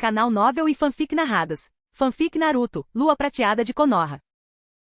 Canal Novel e Fanfic Narradas. Fanfic Naruto, Lua Prateada de Konoha.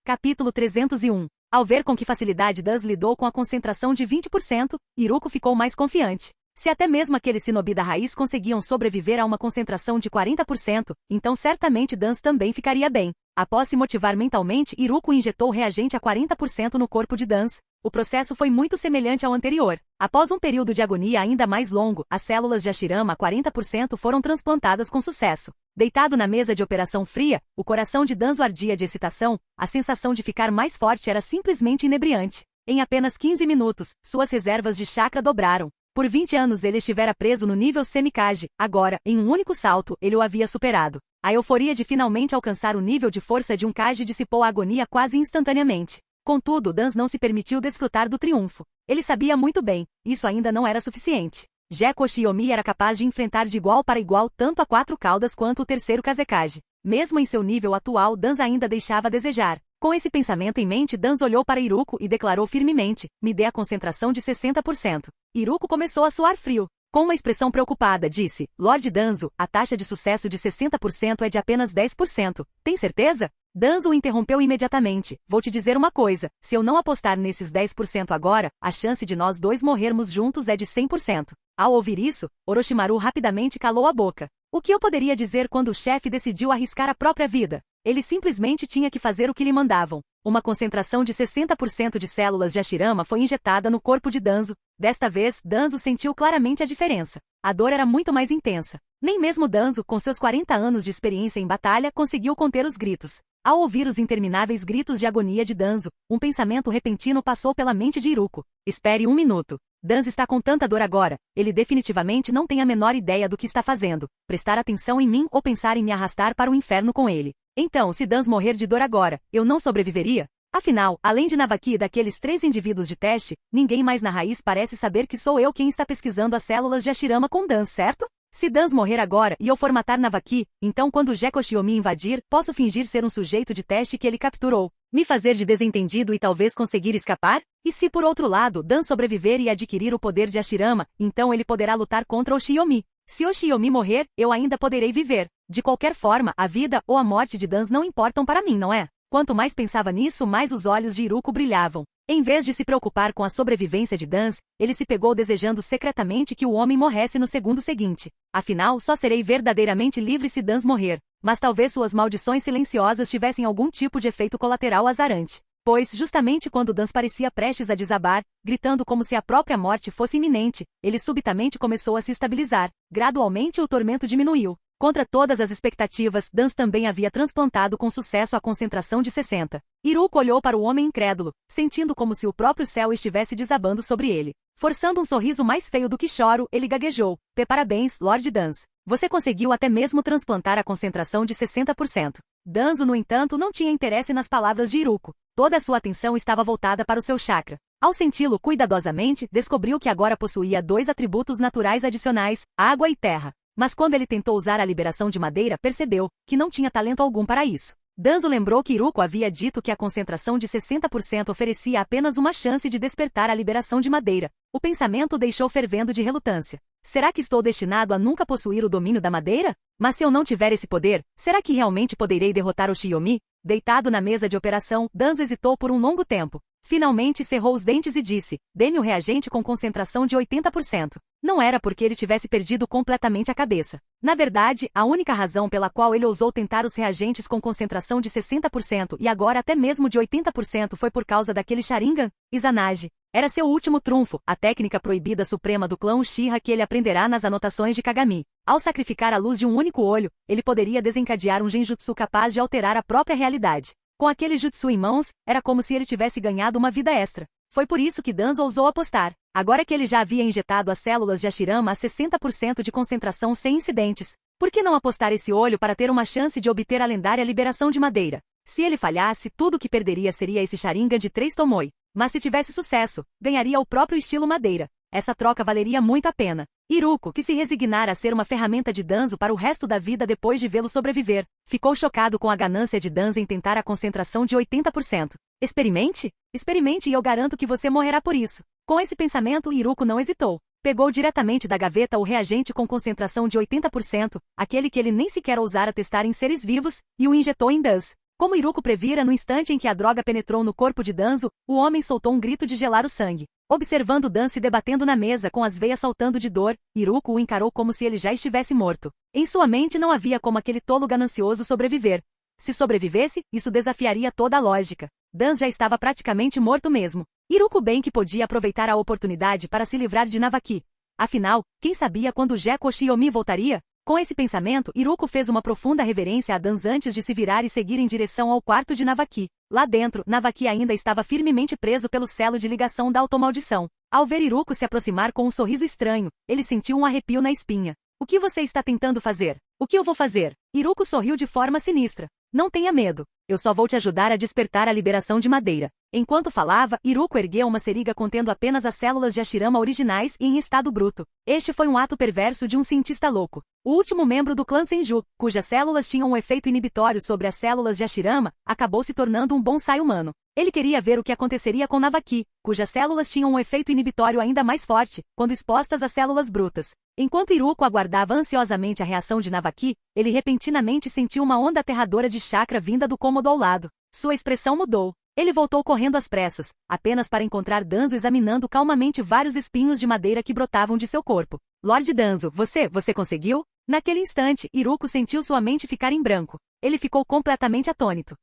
Capítulo 301. Ao ver com que facilidade Danzo lidou com a concentração de 20%, Iruko ficou mais confiante. Se até mesmo aqueles shinobi da raiz conseguiam sobreviver a uma concentração de 40%, então certamente Danzo também ficaria bem. Após se motivar mentalmente, Iruko injetou reagente a 40% no corpo de Danzo. O processo foi muito semelhante ao anterior. Após um período de agonia ainda mais longo, as células de Hashirama a 40% foram transplantadas com sucesso. Deitado na mesa de operação fria, o coração de Danzo ardia de excitação, a sensação de ficar mais forte era simplesmente inebriante. Em apenas 15 minutos, suas reservas de chakra dobraram. Por 20 anos ele estivera preso no nível Semikage, agora, em um único salto, ele o havia superado. A euforia de finalmente alcançar o nível de força de um Kage dissipou a agonia quase instantaneamente. Contudo, Danzo não se permitiu desfrutar do triunfo. Ele sabia muito bem, isso ainda não era suficiente. Gekko Shiomi era capaz de enfrentar de igual para igual tanto a 4 caudas quanto o terceiro Kazekage. Mesmo em seu nível atual, Danzo ainda deixava a desejar. Com esse pensamento em mente, Danzo olhou para Iruko e declarou firmemente: me dê a concentração de 60%. Iruko começou a suar frio. Com uma expressão preocupada, disse: Lord Danzo, a taxa de sucesso de 60% é de apenas 10%. Tem certeza? Danzo o interrompeu imediatamente. Vou te dizer uma coisa, se eu não apostar nesses 10% agora, a chance de nós dois morrermos juntos é de 100%. Ao ouvir isso, Orochimaru rapidamente calou a boca. O que eu poderia dizer quando o chefe decidiu arriscar a própria vida? Ele simplesmente tinha que fazer o que lhe mandavam. Uma concentração de 60% de células de Hashirama foi injetada no corpo de Danzo. Desta vez, Danzo sentiu claramente a diferença. A dor era muito mais intensa. Nem mesmo Danzo, com seus 40 anos de experiência em batalha, conseguiu conter os gritos. Ao ouvir os intermináveis gritos de agonia de Danzo, um pensamento repentino passou pela mente de Iruko. Espere um minuto. Danzo está com tanta dor agora, ele definitivamente não tem a menor ideia do que está fazendo. Prestar atenção em mim ou pensar em me arrastar para o inferno com ele. Então, se Danzo morrer de dor agora, eu não sobreviveria? Afinal, além de Navaki e daqueles 3 indivíduos de teste, ninguém mais na raiz parece saber que sou eu quem está pesquisando as células de Hashirama com Danzo, certo? Se Danzo morrer agora e eu for matar Navaki, então quando Gekko Shiomi invadir, posso fingir ser um sujeito de teste que ele capturou, me fazer de desentendido e talvez conseguir escapar? E se por outro lado, Danzo sobreviver e adquirir o poder de Hashirama, então ele poderá lutar contra o Shiomi. Se o Shiomi morrer, eu ainda poderei viver. De qualquer forma, a vida ou a morte de Danzo não importam para mim, não é? Quanto mais pensava nisso, mais os olhos de Iruko brilhavam. Em vez de se preocupar com a sobrevivência de Danzo, ele se pegou desejando secretamente que o homem morresse no segundo seguinte. Afinal, só serei verdadeiramente livre se Danzo morrer. Mas talvez suas maldições silenciosas tivessem algum tipo de efeito colateral azarante. Pois, justamente quando Danzo parecia prestes a desabar, gritando como se a própria morte fosse iminente, ele subitamente começou a se estabilizar. Gradualmente o tormento diminuiu. Contra todas as expectativas, Danzo também havia transplantado com sucesso a concentração de 60%. Iruko olhou para o homem incrédulo, sentindo como se o próprio céu estivesse desabando sobre ele. Forçando um sorriso mais feio do que choro, ele gaguejou: parabéns, Lord Danzo. Você conseguiu até mesmo transplantar a concentração de 60%. Danzo, no entanto, não tinha interesse nas palavras de Iruko. Toda a sua atenção estava voltada para o seu chakra. Ao senti-lo cuidadosamente, descobriu que agora possuía 2 atributos naturais adicionais, água e terra. Mas quando ele tentou usar a liberação de madeira, percebeu que não tinha talento algum para isso. Danzo lembrou que Iruko havia dito que a concentração de 60% oferecia apenas uma chance de despertar a liberação de madeira. O pensamento o deixou fervendo de relutância. Será que estou destinado a nunca possuir o domínio da madeira? Mas se eu não tiver esse poder, será que realmente poderei derrotar o Shiomi? Deitado na mesa de operação, Danzo hesitou por um longo tempo. Finalmente cerrou os dentes e disse: dê-me o reagente com concentração de 80%. Não era porque ele tivesse perdido completamente a cabeça. Na verdade, a única razão pela qual ele ousou tentar os reagentes com concentração de 60% e agora até mesmo de 80% foi por causa daquele Sharingan, Izanagi. Era seu último trunfo, a técnica proibida suprema do clã Uchiha que ele aprenderá nas anotações de Kagami. Ao sacrificar a luz de um único olho, ele poderia desencadear um genjutsu capaz de alterar a própria realidade. Com aquele jutsu em mãos, era como se ele tivesse ganhado uma vida extra. Foi por isso que Danzo ousou apostar. Agora que ele já havia injetado as células de Hashirama a 60% de concentração sem incidentes, por que não apostar esse olho para ter uma chance de obter a lendária liberação de madeira? Se ele falhasse, tudo o que perderia seria esse Sharingan de 3 Tomoe. Mas se tivesse sucesso, ganharia o próprio estilo madeira. Essa troca valeria muito a pena. Iruko, que se resignara a ser uma ferramenta de Danzo para o resto da vida depois de vê-lo sobreviver, ficou chocado com a ganância de Danzo em tentar a concentração de 80%. Experimente? Experimente e eu garanto que você morrerá por isso. Com esse pensamento, Iruko não hesitou. Pegou diretamente da gaveta o reagente com concentração de 80%, aquele que ele nem sequer ousara testar em seres vivos, e o injetou em Danzo. Como Iruko previra no instante em que a droga penetrou no corpo de Danzo, o homem soltou um grito de gelar o sangue. Observando Dan se debatendo na mesa com as veias saltando de dor, Iruko o encarou como se ele já estivesse morto. Em sua mente não havia como aquele tolo ganancioso sobreviver. Se sobrevivesse, isso desafiaria toda a lógica. Dan já estava praticamente morto mesmo. Iruko bem que podia aproveitar a oportunidade para se livrar de Navaki. Afinal, quem sabia quando Gekko Shiomi voltaria? Com esse pensamento, Iruko fez uma profunda reverência a Dan antes de se virar e seguir em direção ao quarto de Navaki. Lá dentro, Navaki ainda estava firmemente preso pelo selo de ligação da automaldição. Ao ver Iruko se aproximar com um sorriso estranho, ele sentiu um arrepio na espinha. O que você está tentando fazer? O que eu vou fazer? Iruko sorriu de forma sinistra. Não tenha medo. Eu só vou te ajudar a despertar a liberação de madeira. Enquanto falava, Iruko ergueu uma seringa contendo apenas as células de Hashirama originais e em estado bruto. Este foi um ato perverso de um cientista louco. O último membro do clã Senju, cujas células tinham um efeito inibitório sobre as células de Hashirama, acabou se tornando um bonsai humano. Ele queria ver o que aconteceria com Navaki, cujas células tinham um efeito inibitório ainda mais forte, quando expostas às células brutas. Enquanto Iruko aguardava ansiosamente a reação de Navaki, ele repentinamente sentiu uma onda aterradora de chakra vinda do cômodo ao lado. Sua expressão mudou. Ele voltou correndo às pressas, apenas para encontrar Danzo examinando calmamente vários espinhos de madeira que brotavam de seu corpo. Lord Danzo, você conseguiu? Naquele instante, Iruko sentiu sua mente ficar em branco. Ele ficou completamente atônito.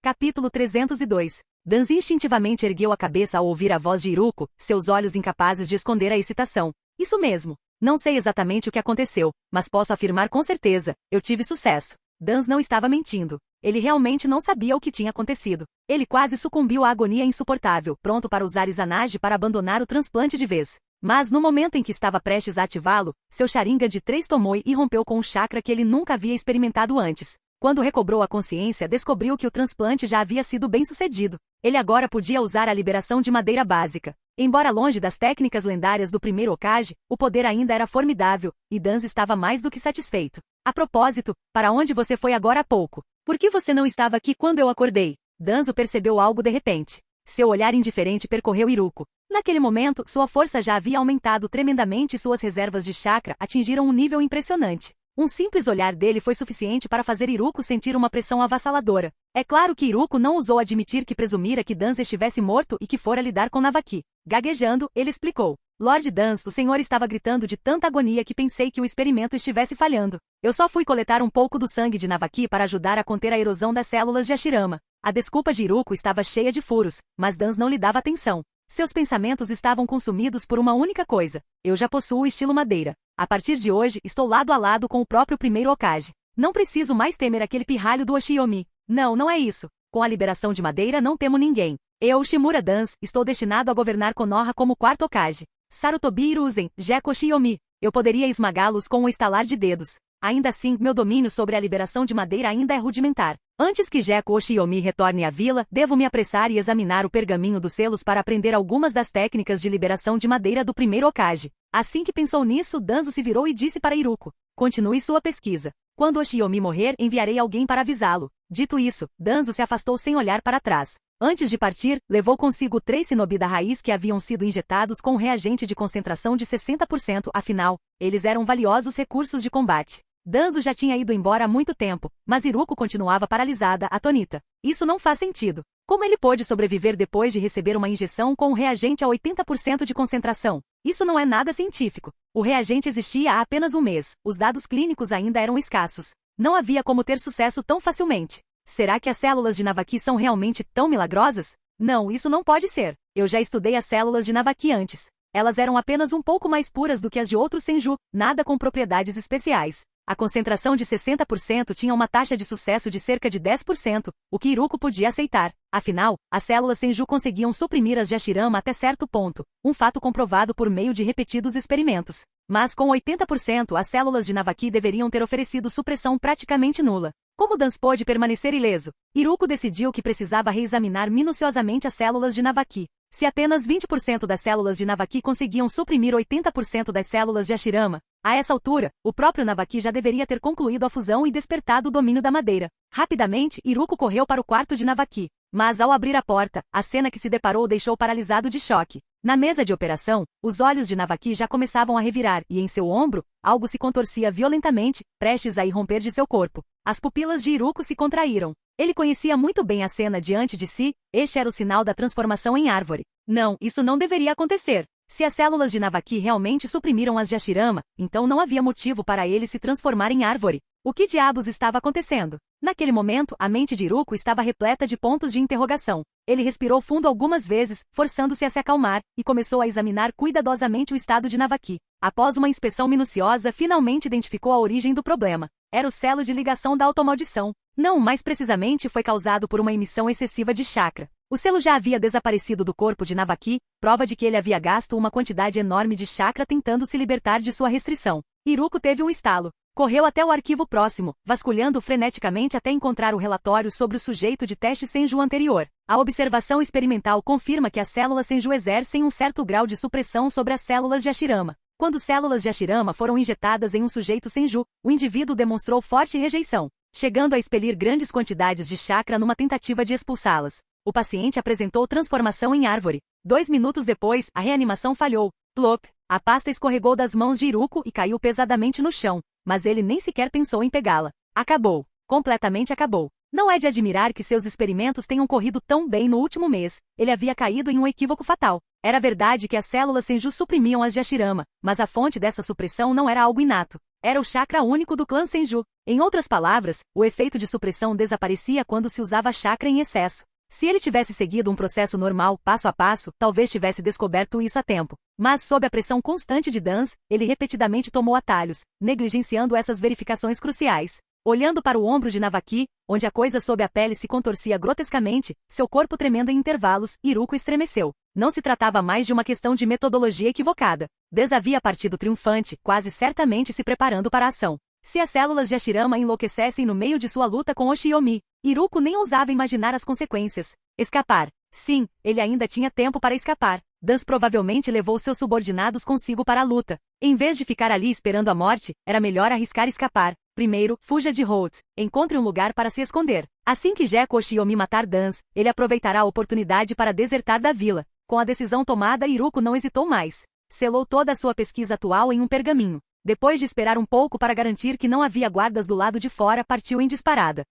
Capítulo 302. Danzo instintivamente ergueu a cabeça ao ouvir a voz de Iruko, seus olhos incapazes de esconder a excitação. Isso mesmo. Não sei exatamente o que aconteceu, mas posso afirmar com certeza, eu tive sucesso. Danzo não estava mentindo. Ele realmente não sabia o que tinha acontecido. Ele quase sucumbiu à agonia insuportável, pronto para usar Izanagi para abandonar o transplante de vez. Mas no momento em que estava prestes a ativá-lo, seu Sharingan de 3 Tomoe irrompeu com um chakra que ele nunca havia experimentado antes. Quando recobrou a consciência, descobriu que o transplante já havia sido bem sucedido. Ele agora podia usar a liberação de madeira básica. Embora longe das técnicas lendárias do primeiro Hokage, o poder ainda era formidável, e Danzo estava mais do que satisfeito. A propósito, para onde você foi agora há pouco? Por que você não estava aqui quando eu acordei? Danzo percebeu algo de repente. Seu olhar indiferente percorreu Iruko. Naquele momento, sua força já havia aumentado tremendamente e suas reservas de chakra atingiram um nível impressionante. Um simples olhar dele foi suficiente para fazer Iruko sentir uma pressão avassaladora. É claro que Iruko não ousou admitir que presumira que Danzo estivesse morto e que fora lidar com Navaki. Gaguejando, ele explicou. Lord Danzo, o senhor estava gritando de tanta agonia que pensei que o experimento estivesse falhando. Eu só fui coletar um pouco do sangue de Navaki para ajudar a conter a erosão das células de Hashirama. A desculpa de Iruko estava cheia de furos, mas Danzo não lhe dava atenção. Seus pensamentos estavam consumidos por uma única coisa. Eu já possuo o estilo madeira. A partir de hoje, estou lado a lado com o próprio primeiro Hokage. Não preciso mais temer aquele pirralho do Oshiomi. Não é isso. Com a liberação de madeira não temo ninguém. Eu, Shimura Danzo, estou destinado a governar Konoha como quarto Hokage. Sarutobi Hiruzen, Gekko Shiomi. Eu poderia esmagá-los com um estalar de dedos. Ainda assim, meu domínio sobre a liberação de madeira ainda é rudimentar. Antes que Gekko Oshiomi retorne à vila, devo me apressar e examinar o pergaminho dos selos para aprender algumas das técnicas de liberação de madeira do primeiro Hokage. Assim que pensou nisso, Danzo se virou e disse para Iruko. Continue sua pesquisa. Quando Oshiomi morrer, enviarei alguém para avisá-lo. Dito isso, Danzo se afastou sem olhar para trás. Antes de partir, levou consigo 3 Shinobi da raiz que haviam sido injetados com um reagente de concentração de 60%, afinal, eles eram valiosos recursos de combate. Danzo já tinha ido embora há muito tempo, mas Iruko continuava paralisada, atônita. Isso não faz sentido. Como ele pôde sobreviver depois de receber uma injeção com um reagente a 80% de concentração? Isso não é nada científico. O reagente existia há apenas um mês, os dados clínicos ainda eram escassos. Não havia como ter sucesso tão facilmente. Será que as células de Navaki são realmente tão milagrosas? Não, isso não pode ser. Eu já estudei as células de Navaki antes. Elas eram apenas um pouco mais puras do que as de outros Senju, nada com propriedades especiais. A concentração de 60% tinha uma taxa de sucesso de cerca de 10%, o que Iruko podia aceitar. Afinal, as células Senju conseguiam suprimir as de Hashirama até certo ponto, um fato comprovado por meio de repetidos experimentos. Mas com 80%, as células de Navaki deveriam ter oferecido supressão praticamente nula. Como Danzo pôde permanecer ileso? Iruko decidiu que precisava reexaminar minuciosamente as células de Navaki. Se apenas 20% das células de Navaki conseguiam suprimir 80% das células de Hashirama, a essa altura, o próprio Navaki já deveria ter concluído a fusão e despertado o domínio da madeira. Rapidamente, Iruko correu para o quarto de Navaki. Mas ao abrir a porta, a cena que se deparou o deixou paralisado de choque. Na mesa de operação, os olhos de Navaki já começavam a revirar e em seu ombro, algo se contorcia violentamente, prestes a irromper de seu corpo. As pupilas de Iruko se contraíram. Ele conhecia muito bem a cena diante de si, este era o sinal da transformação em árvore. Não, isso não deveria acontecer. Se as células de Navaki realmente suprimiram as de Hashirama, então não havia motivo para ele se transformar em árvore. O que diabos estava acontecendo? Naquele momento, a mente de Iruko estava repleta de pontos de interrogação. Ele respirou fundo algumas vezes, forçando-se a se acalmar, e começou a examinar cuidadosamente o estado de Navaki. Após uma inspeção minuciosa, finalmente identificou a origem do problema. Era o selo de ligação da automaldição. Não, mais precisamente foi causado por uma emissão excessiva de chakra. O selo já havia desaparecido do corpo de Navaki, prova de que ele havia gasto uma quantidade enorme de chakra tentando se libertar de sua restrição. Iruko teve um estalo. Correu até o arquivo próximo, vasculhando freneticamente até encontrar o relatório sobre o sujeito de teste Senju anterior. A observação experimental confirma que as células Senju exercem um certo grau de supressão sobre as células de Hashirama. Quando células de Hashirama foram injetadas em um sujeito Senju, o indivíduo demonstrou forte rejeição, chegando a expelir grandes quantidades de chakra numa tentativa de expulsá-las. O paciente apresentou transformação em árvore. 2 minutos depois, a reanimação falhou. Plop! A pasta escorregou das mãos de Iruko e caiu pesadamente no chão, mas ele nem sequer pensou em pegá-la. Acabou. Completamente acabou. Não é de admirar que seus experimentos tenham corrido tão bem no último mês. Ele havia caído em um equívoco fatal. Era verdade que as células Senju suprimiam as de Hashirama, mas a fonte dessa supressão não era algo inato. Era o chakra único do clã Senju. Em outras palavras, o efeito de supressão desaparecia quando se usava chakra em excesso. Se ele tivesse seguido um processo normal, passo a passo, talvez tivesse descoberto isso a tempo. Mas, sob a pressão constante de Danz, ele repetidamente tomou atalhos, negligenciando essas verificações cruciais. Olhando para o ombro de Navaki, onde a coisa sob a pele se contorcia grotescamente, seu corpo tremendo em intervalos, Iruko estremeceu. Não se tratava mais de uma questão de metodologia equivocada. Danz havia partido triunfante, quase certamente se preparando para a ação. Se as células de Hashirama enlouquecessem no meio de sua luta com Oshiomi, Iruko nem ousava imaginar as consequências. Escapar. Sim, ele ainda tinha tempo para escapar. Danz provavelmente levou seus subordinados consigo para a luta. Em vez de ficar ali esperando a morte, era melhor arriscar escapar. Primeiro, fuja de Holt. Encontre um lugar para se esconder. Assim que Jeko Oshiomi matar Danz, ele aproveitará a oportunidade para desertar da vila. Com a decisão tomada, Iruko não hesitou mais. Selou toda a sua pesquisa atual em um pergaminho. Depois de esperar um pouco para garantir que não havia guardas do lado de fora, partiu em disparada.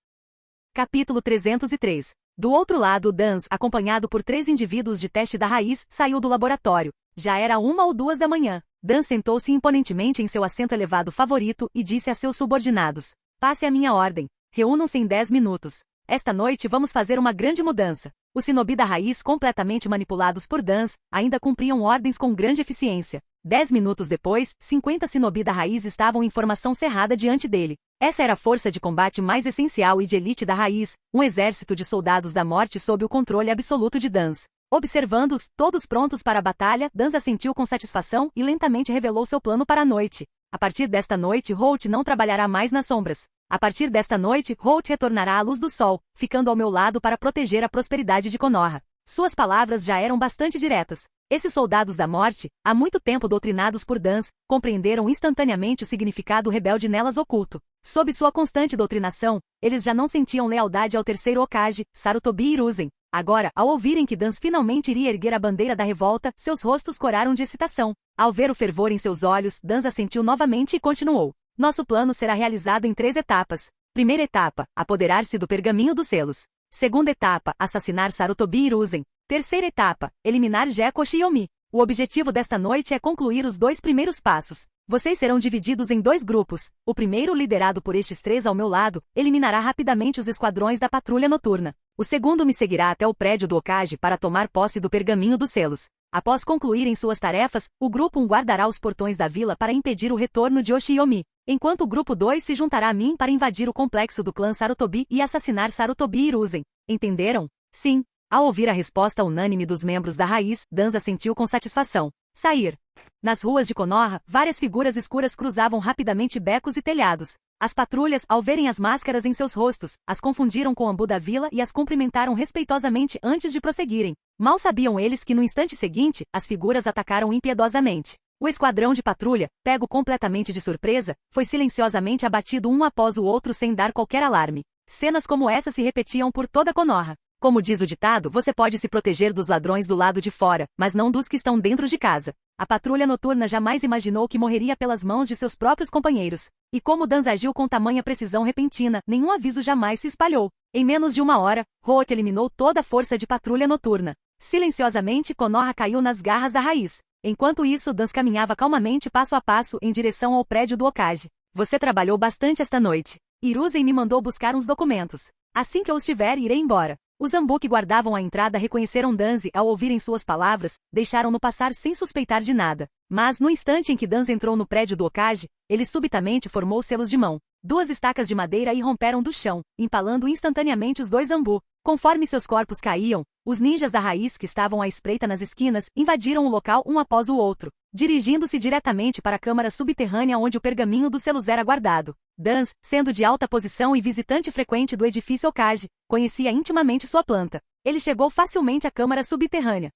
Capítulo 303. Do outro lado, Danz, acompanhado por 3 indivíduos de teste da raiz, saiu do laboratório. Já era 1 ou 2 da manhã. Danz sentou-se imponentemente em seu assento elevado favorito e disse a seus subordinados: "Passe a minha ordem. Reúnam-se em 10 minutos. Esta noite vamos fazer uma grande mudança." Os shinobi da raiz, completamente manipulados por Danz, ainda cumpriam ordens com grande eficiência. 10 minutos depois, 50 shinobi da raiz estavam em formação cerrada diante dele. Essa era a força de combate mais essencial e de elite da raiz, um exército de soldados da morte sob o controle absoluto de Danz. Observando-os, todos prontos para a batalha, Danz assentiu com satisfação e lentamente revelou seu plano para a noite. A partir desta noite, Holt não trabalhará mais nas sombras. A partir desta noite, Holt retornará à luz do sol, ficando ao meu lado para proteger a prosperidade de Konoha. Suas palavras já eram bastante diretas. Esses soldados da morte, há muito tempo doutrinados por Danz, compreenderam instantaneamente o significado rebelde nelas oculto. Sob sua constante doutrinação, eles já não sentiam lealdade ao terceiro Hokage, Sarutobi Hiruzen. Agora, ao ouvirem que Danz finalmente iria erguer a bandeira da revolta, seus rostos coraram de excitação. Ao ver o fervor em seus olhos, Danz assentiu novamente e continuou: "Nosso plano será realizado em 3 etapas. Primeira etapa, apoderar-se do pergaminho dos selos. Segunda etapa, assassinar Sarutobi Hiruzen. Terceira etapa, eliminar Jeko Oshiomi. O objetivo desta noite é concluir os 2 primeiros passos. Vocês serão divididos em 2 grupos. O primeiro, liderado por estes 3 ao meu lado, eliminará rapidamente os esquadrões da patrulha noturna. O segundo me seguirá até o prédio do Hokage para tomar posse do pergaminho dos selos. Após concluírem suas tarefas, o grupo 1 guardará os portões da vila para impedir o retorno de Oshiomi, enquanto o grupo 2 se juntará a mim para invadir o complexo do clã Sarutobi e assassinar Sarutobi Hiruzen. Entenderam? Sim. Ao ouvir a resposta unânime dos membros da raiz, Danz assentiu com satisfação. Sair. Nas ruas de Konoha, várias figuras escuras cruzavam rapidamente becos e telhados. As patrulhas, ao verem as máscaras em seus rostos, as confundiram com o Ambu da vila e as cumprimentaram respeitosamente antes de prosseguirem. Mal sabiam eles que no instante seguinte, as figuras atacaram impiedosamente. O esquadrão de patrulha, pego completamente de surpresa, foi silenciosamente abatido um após o outro sem dar qualquer alarme. Cenas como essa se repetiam por toda Konoha. Como diz o ditado, você pode se proteger dos ladrões do lado de fora, mas não dos que estão dentro de casa. A patrulha noturna jamais imaginou que morreria pelas mãos de seus próprios companheiros. E como Dans agiu com tamanha precisão repentina, nenhum aviso jamais se espalhou. Em menos de 1 hora, Root eliminou toda a força de patrulha noturna. Silenciosamente, Konoha caiu nas garras da raiz. Enquanto isso, Dans caminhava calmamente passo a passo em direção ao prédio do Hokage. Você trabalhou bastante esta noite. Hiruzen me mandou buscar uns documentos. Assim que eu os tiver, irei embora. Os Zambu que guardavam a entrada reconheceram Danze ao ouvirem suas palavras, deixaram-no passar sem suspeitar de nada. Mas, no instante em que Danze entrou no prédio do Hokage, ele subitamente formou selos de mão. 2 estacas de madeira irromperam do chão, empalando instantaneamente os 2 Zambu. Conforme seus corpos caíam, os ninjas da raiz que estavam à espreita nas esquinas invadiram o local um após o outro, dirigindo-se diretamente para a câmara subterrânea onde o pergaminho dos selos era guardado. Danze, sendo de alta posição e visitante frequente do edifício Hokage, conhecia intimamente sua planta. Ele chegou facilmente à câmara subterrânea.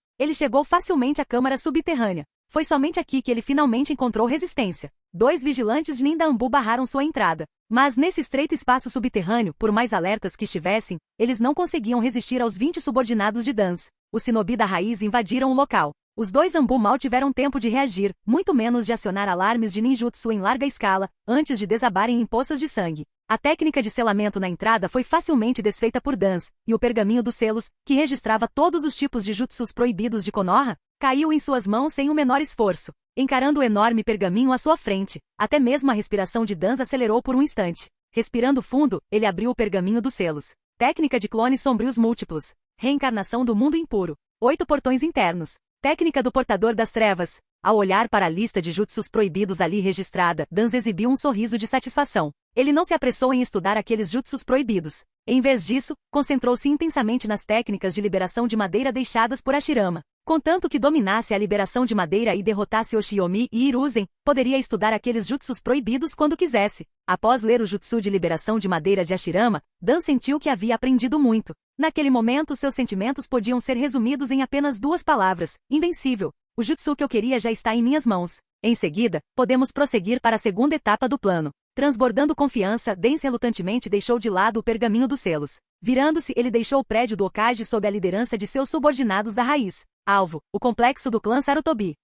Foi somente aqui que ele finalmente encontrou resistência. 2 vigilantes de Nindaambu barraram sua entrada. Mas nesse estreito espaço subterrâneo, por mais alertas que estivessem, eles não conseguiam resistir aos 20 subordinados de Danze. Os shinobi da raiz invadiram o local. Os 2 Zambu mal tiveram tempo de reagir, muito menos de acionar alarmes de ninjutsu em larga escala, antes de desabarem em poças de sangue. A técnica de selamento na entrada foi facilmente desfeita por Danze, e o pergaminho dos selos, que registrava todos os tipos de jutsus proibidos de Konoha, caiu em suas mãos sem o menor esforço. Encarando o enorme pergaminho à sua frente, até mesmo a respiração de Danze acelerou por um instante. Respirando fundo, ele abriu o pergaminho dos selos. Técnica de clones sombrios múltiplos. Reencarnação do mundo impuro. 8 portões internos. Técnica do portador das trevas. Ao olhar para a lista de jutsus proibidos ali registrada, Danze exibiu um sorriso de satisfação. Ele não se apressou em estudar aqueles jutsus proibidos. Em vez disso, concentrou-se intensamente nas técnicas de liberação de madeira deixadas por Hashirama. Contanto que dominasse a liberação de madeira e derrotasse Oshiyomi e Hiruzen, poderia estudar aqueles jutsus proibidos quando quisesse. Após ler o jutsu de liberação de madeira de Hashirama, Dan sentiu que havia aprendido muito. Naquele momento, seus sentimentos podiam ser resumidos em apenas 2 palavras: invencível. O jutsu que eu queria já está em minhas mãos. Em seguida, podemos prosseguir para a segunda etapa do plano. Transbordando confiança, Danze relutantemente deixou de lado o pergaminho dos selos. Virando-se, ele deixou o prédio do Hokage sob a liderança de seus subordinados da raiz. Alvo, o complexo do clã Sarutobi.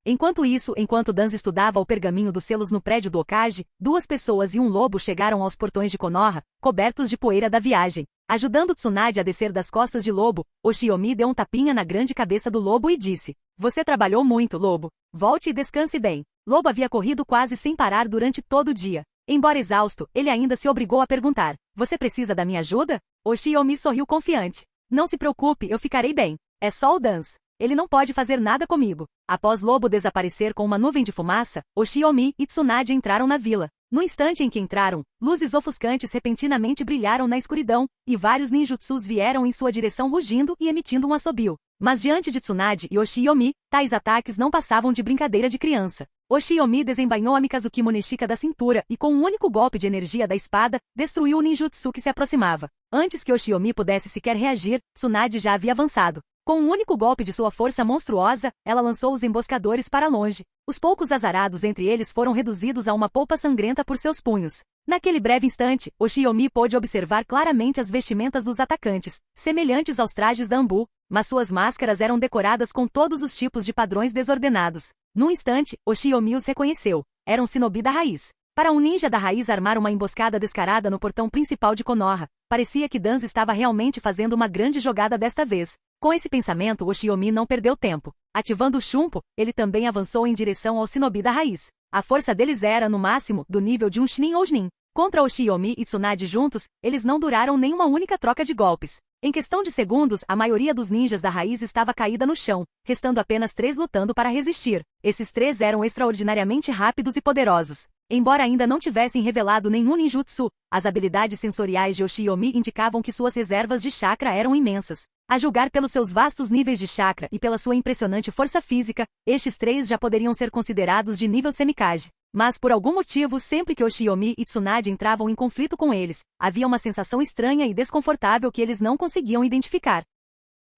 Enquanto Danze estudava o pergaminho dos selos no prédio do Hokage, 2 pessoas e um lobo chegaram aos portões de Konoha, cobertos de poeira da viagem. Ajudando Tsunade a descer das costas de Lobo, Oshiyomi deu um tapinha na grande cabeça do lobo e disse: "Você trabalhou muito, Lobo. Volte e descanse bem." Lobo havia corrido quase sem parar durante todo o dia. Embora exausto, ele ainda se obrigou a perguntar: "Você precisa da minha ajuda?" Oshiyomi sorriu confiante. "Não se preocupe, eu ficarei bem. É só o Danze. Ele não pode fazer nada comigo." Após Lobo desaparecer com uma nuvem de fumaça, Oshiyomi e Tsunade entraram na vila. No instante em que entraram, luzes ofuscantes repentinamente brilharam na escuridão, e vários ninjutsus vieram em sua direção rugindo e emitindo um assobio. Mas diante de Tsunade e Oshiyomi, tais ataques não passavam de brincadeira de criança. Oshiyomi desembainhou a Mikazuki Moneshika da cintura e com um único golpe de energia da espada, destruiu o ninjutsu que se aproximava. Antes que Oshiyomi pudesse sequer reagir, Tsunade já havia avançado. Com um único golpe de sua força monstruosa, ela lançou os emboscadores para longe. Os poucos azarados entre eles foram reduzidos a uma polpa sangrenta por seus punhos. Naquele breve instante, Oshiyomi pôde observar claramente as vestimentas dos atacantes, semelhantes aos trajes da Ambu, mas suas máscaras eram decoradas com todos os tipos de padrões desordenados. Num instante, Oshiyomi os reconheceu. Eram shinobi da raiz. Para um ninja da raiz armar uma emboscada descarada no portão principal de Konoha, parecia que Danze estava realmente fazendo uma grande jogada desta vez. Com esse pensamento, Oshiyomi não perdeu tempo. Ativando o Shunpo, ele também avançou em direção ao shinobi da raiz. A força deles era, no máximo, do nível de um Chunin ou Chunin. Contra Oshiyomi e Tsunade juntos, eles não duraram nem uma única troca de golpes. Em questão de segundos, a maioria dos ninjas da raiz estava caída no chão, restando apenas 3 lutando para resistir. Esses 3 eram extraordinariamente rápidos e poderosos. Embora ainda não tivessem revelado nenhum ninjutsu, as habilidades sensoriais de Oshiyomi indicavam que suas reservas de chakra eram imensas. A julgar pelos seus vastos níveis de chakra e pela sua impressionante força física, estes 3 já poderiam ser considerados de nível Semikage. Mas por algum motivo, sempre que Oshiyomi e Tsunade entravam em conflito com eles, havia uma sensação estranha e desconfortável que eles não conseguiam identificar.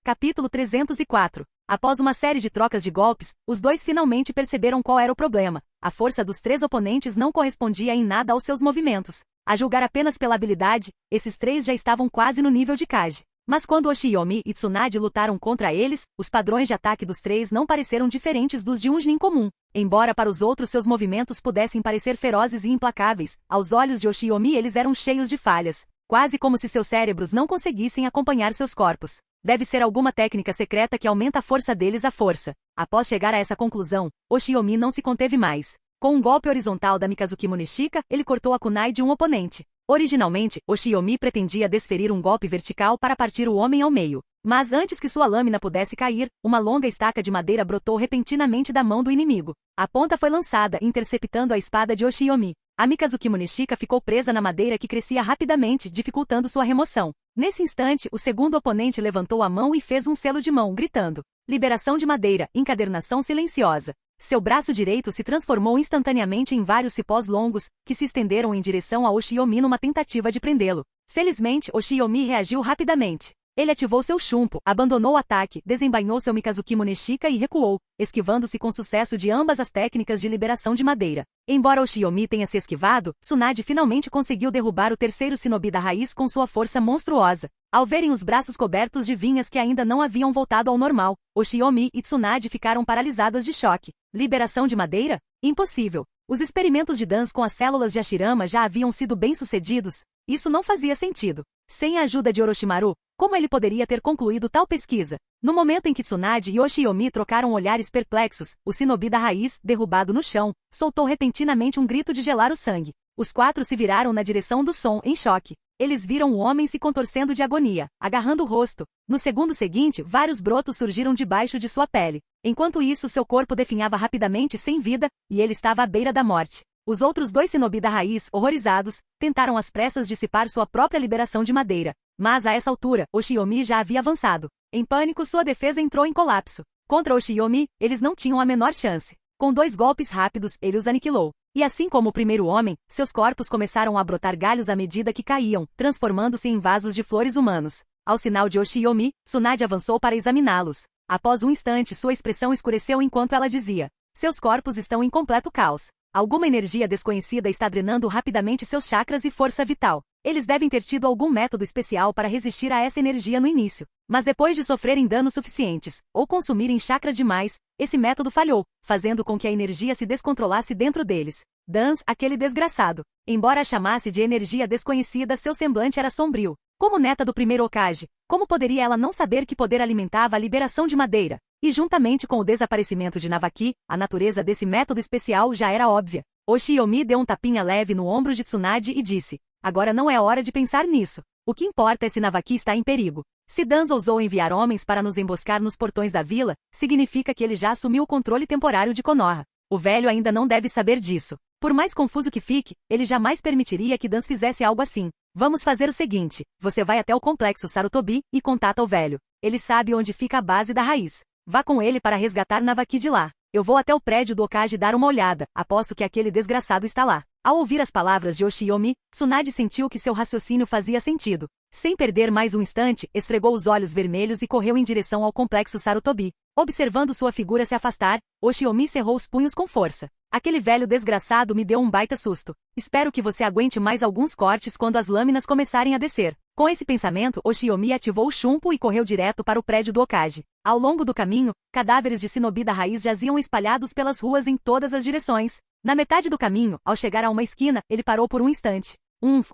Capítulo 304. Após uma série de trocas de golpes, os 2 finalmente perceberam qual era o problema. A força dos 3 oponentes não correspondia em nada aos seus movimentos. A julgar apenas pela habilidade, esses 3 já estavam quase no nível de Kage. Mas quando Oshiyomi e Tsunade lutaram contra eles, os padrões de ataque dos três não pareceram diferentes dos de um Chunin comum. Embora para os outros seus movimentos pudessem parecer ferozes e implacáveis, aos olhos de Oshiyomi eles eram cheios de falhas, quase como se seus cérebros não conseguissem acompanhar seus corpos. Deve ser alguma técnica secreta que aumenta a força deles à força. Após chegar a essa conclusão, Oshiyomi não se conteve mais. Com um golpe horizontal da Mikazuki Muneshika, ele cortou a kunai de um oponente. Originalmente, Oshiyomi pretendia desferir um golpe vertical para partir o homem ao meio. Mas antes que sua lâmina pudesse cair, uma longa estaca de madeira brotou repentinamente da mão do inimigo. A ponta foi lançada, interceptando a espada de Oshiyomi. A Mikazuki Muneshika ficou presa na madeira que crescia rapidamente, dificultando sua remoção. Nesse instante, o segundo oponente levantou a mão e fez um selo de mão, gritando: liberação de madeira, encadernação silenciosa. Seu braço direito se transformou instantaneamente em vários cipós longos, que se estenderam em direção a Oshiyomi numa tentativa de prendê-lo. Felizmente, Oshiyomi reagiu rapidamente. Ele ativou seu chumpo, abandonou o ataque, desembainhou seu Mikazuki Muneshika e recuou, esquivando-se com sucesso de ambas as técnicas de liberação de madeira. Embora Oshiyomi tenha se esquivado, Tsunade finalmente conseguiu derrubar o terceiro shinobi da raiz com sua força monstruosa. Ao verem os braços cobertos de vinhas que ainda não haviam voltado ao normal, Oshiyomi e Tsunade ficaram paralisadas de choque. Liberação de madeira? Impossível. Os experimentos de Dans com as células de Hashirama já haviam sido bem-sucedidos. Isso não fazia sentido. Sem a ajuda de Orochimaru, como ele poderia ter concluído tal pesquisa? No momento em que Tsunade e Oshiyomi trocaram olhares perplexos, o shinobi da raiz, derrubado no chão, soltou repentinamente um grito de gelar o sangue. Os quatro se viraram na direção do som, em choque. Eles viram o homem se contorcendo de agonia, agarrando o rosto. No segundo seguinte, vários brotos surgiram debaixo de sua pele. Enquanto isso, seu corpo definhava rapidamente sem vida, e ele estava à beira da morte. Os outros dois shinobi da raiz, horrorizados, tentaram às pressas dissipar sua própria liberação de madeira. Mas a essa altura, Oshiyomi já havia avançado. Em pânico, sua defesa entrou em colapso. Contra Oshiyomi, eles não tinham a menor chance. Com 2 golpes rápidos, ele os aniquilou. E assim como o primeiro homem, seus corpos começaram a brotar galhos à medida que caíam, transformando-se em vasos de flores humanos. Ao sinal de Oshiyomi, Tsunade avançou para examiná-los. Após um instante, sua expressão escureceu enquanto ela dizia: seus corpos estão em completo caos. Alguma energia desconhecida está drenando rapidamente seus chakras e força vital. Eles devem ter tido algum método especial para resistir a essa energia no início. Mas depois de sofrerem danos suficientes, ou consumirem chakra demais, esse método falhou, fazendo com que a energia se descontrolasse dentro deles. Dans, aquele desgraçado. Embora a chamasse de energia desconhecida, seu semblante era sombrio. Como neta do primeiro Hokage, como poderia ela não saber que poder alimentava a liberação de madeira? E juntamente com o desaparecimento de Navaki, a natureza desse método especial já era óbvia. Oshiyomi deu um tapinha leve no ombro de Tsunade e disse: agora não é hora de pensar nisso. O que importa é se Navaki está em perigo. Se Dans ousou enviar homens para nos emboscar nos portões da vila, significa que ele já assumiu o controle temporário de Konoha. O velho ainda não deve saber disso. Por mais confuso que fique, ele jamais permitiria que Dans fizesse algo assim. Vamos fazer o seguinte: você vai até o complexo Sarutobi e contata o velho. Ele sabe onde fica a base da raiz. Vá com ele para resgatar Navaki de lá. Eu vou até o prédio do Hokage dar uma olhada, aposto que aquele desgraçado está lá. Ao ouvir as palavras de Oshiyomi, Tsunade sentiu que seu raciocínio fazia sentido. Sem perder mais um instante, esfregou os olhos vermelhos e correu em direção ao complexo Sarutobi. Observando sua figura se afastar, Oshiyomi cerrou os punhos com força. Aquele velho desgraçado me deu um baita susto. Espero que você aguente mais alguns cortes quando as lâminas começarem a descer. Com esse pensamento, Oshiyomi ativou o chumpo e correu direto para o prédio do Hokage. Ao longo do caminho, cadáveres de shinobi da raiz jaziam espalhados pelas ruas em todas as direções. Na metade do caminho, ao chegar a uma esquina, ele parou por um instante.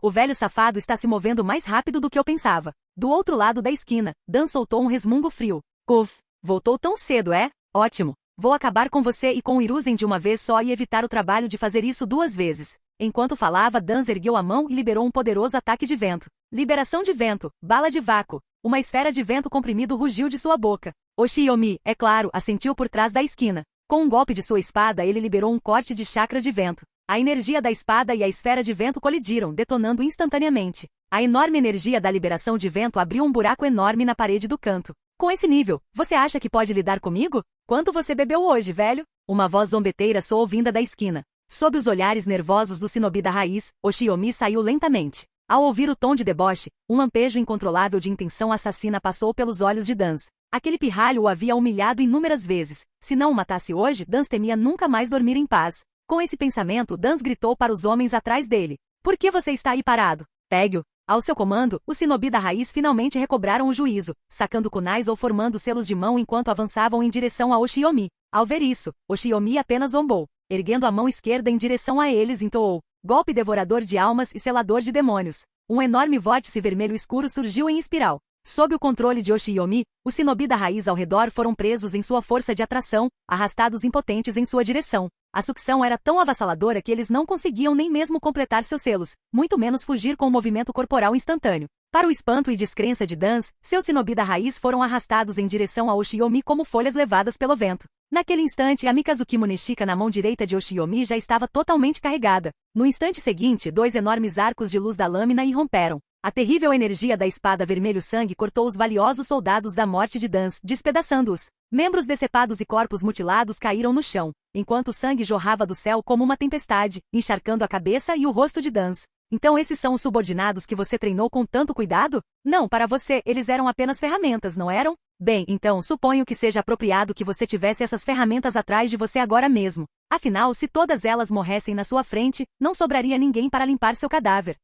O velho safado está se movendo mais rápido do que eu pensava. Do outro lado da esquina, Dan soltou um resmungo frio. Uf, voltou tão cedo, é? Ótimo. Vou acabar com você e com o Hiruzen de uma vez só e evitar o trabalho de fazer isso 2 vezes. Enquanto falava, Dan ergueu a mão e liberou um poderoso ataque de vento. Liberação de vento, bala de vácuo. Uma esfera de vento comprimido rugiu de sua boca. Oshiyomi, é claro, assentiu por trás da esquina. Com um golpe de sua espada, ele liberou um corte de chakra de vento. A energia da espada e a esfera de vento colidiram, detonando instantaneamente. A enorme energia da liberação de vento abriu um buraco enorme na parede do canto. Com esse nível, você acha que pode lidar comigo? Quanto você bebeu hoje, velho? Uma voz zombeteira soou vinda da esquina. Sob os olhares nervosos do shinobi da raiz, Oshiyomi saiu lentamente. Ao ouvir o tom de deboche, um lampejo incontrolável de intenção assassina passou pelos olhos de Dans. Aquele pirralho o havia humilhado inúmeras vezes. Se não o matasse hoje, Dans temia nunca mais dormir em paz. Com esse pensamento, Dans gritou para os homens atrás dele. Por que você está aí parado? Pegue-o. Ao seu comando, os shinobi da raiz finalmente recobraram o juízo, sacando kunais ou formando selos de mão enquanto avançavam em direção a Oshiomi. Ao ver isso, Oshiomi apenas zombou. Erguendo a mão esquerda em direção a eles, entoou: golpe devorador de almas e selador de demônios. Um enorme vórtice vermelho escuro surgiu em espiral. Sob o controle de Oshiomi, os shinobi da raiz ao redor foram presos em sua força de atração, arrastados impotentes em sua direção. A sucção era tão avassaladora que eles não conseguiam nem mesmo completar seus selos, muito menos fugir com um movimento corporal instantâneo. Para o espanto e descrença de Dans, seus shinobi da raiz foram arrastados em direção a Oshiomi como folhas levadas pelo vento. Naquele instante, a Mikazuki Muneshika na mão direita de Oshiomi já estava totalmente carregada. No instante seguinte, 2 enormes arcos de luz da lâmina irromperam. A terrível energia da espada vermelho-sangue cortou os valiosos soldados da morte de Dans, despedaçando-os. Membros decepados e corpos mutilados caíram no chão, enquanto o sangue jorrava do céu como uma tempestade, encharcando a cabeça e o rosto de Dans. Então esses são os subordinados que você treinou com tanto cuidado? Não, para você, eles eram apenas ferramentas, não eram? Bem, então suponho que seja apropriado que você tivesse essas ferramentas atrás de você agora mesmo. Afinal, se todas elas morressem na sua frente, não sobraria ninguém para limpar seu cadáver.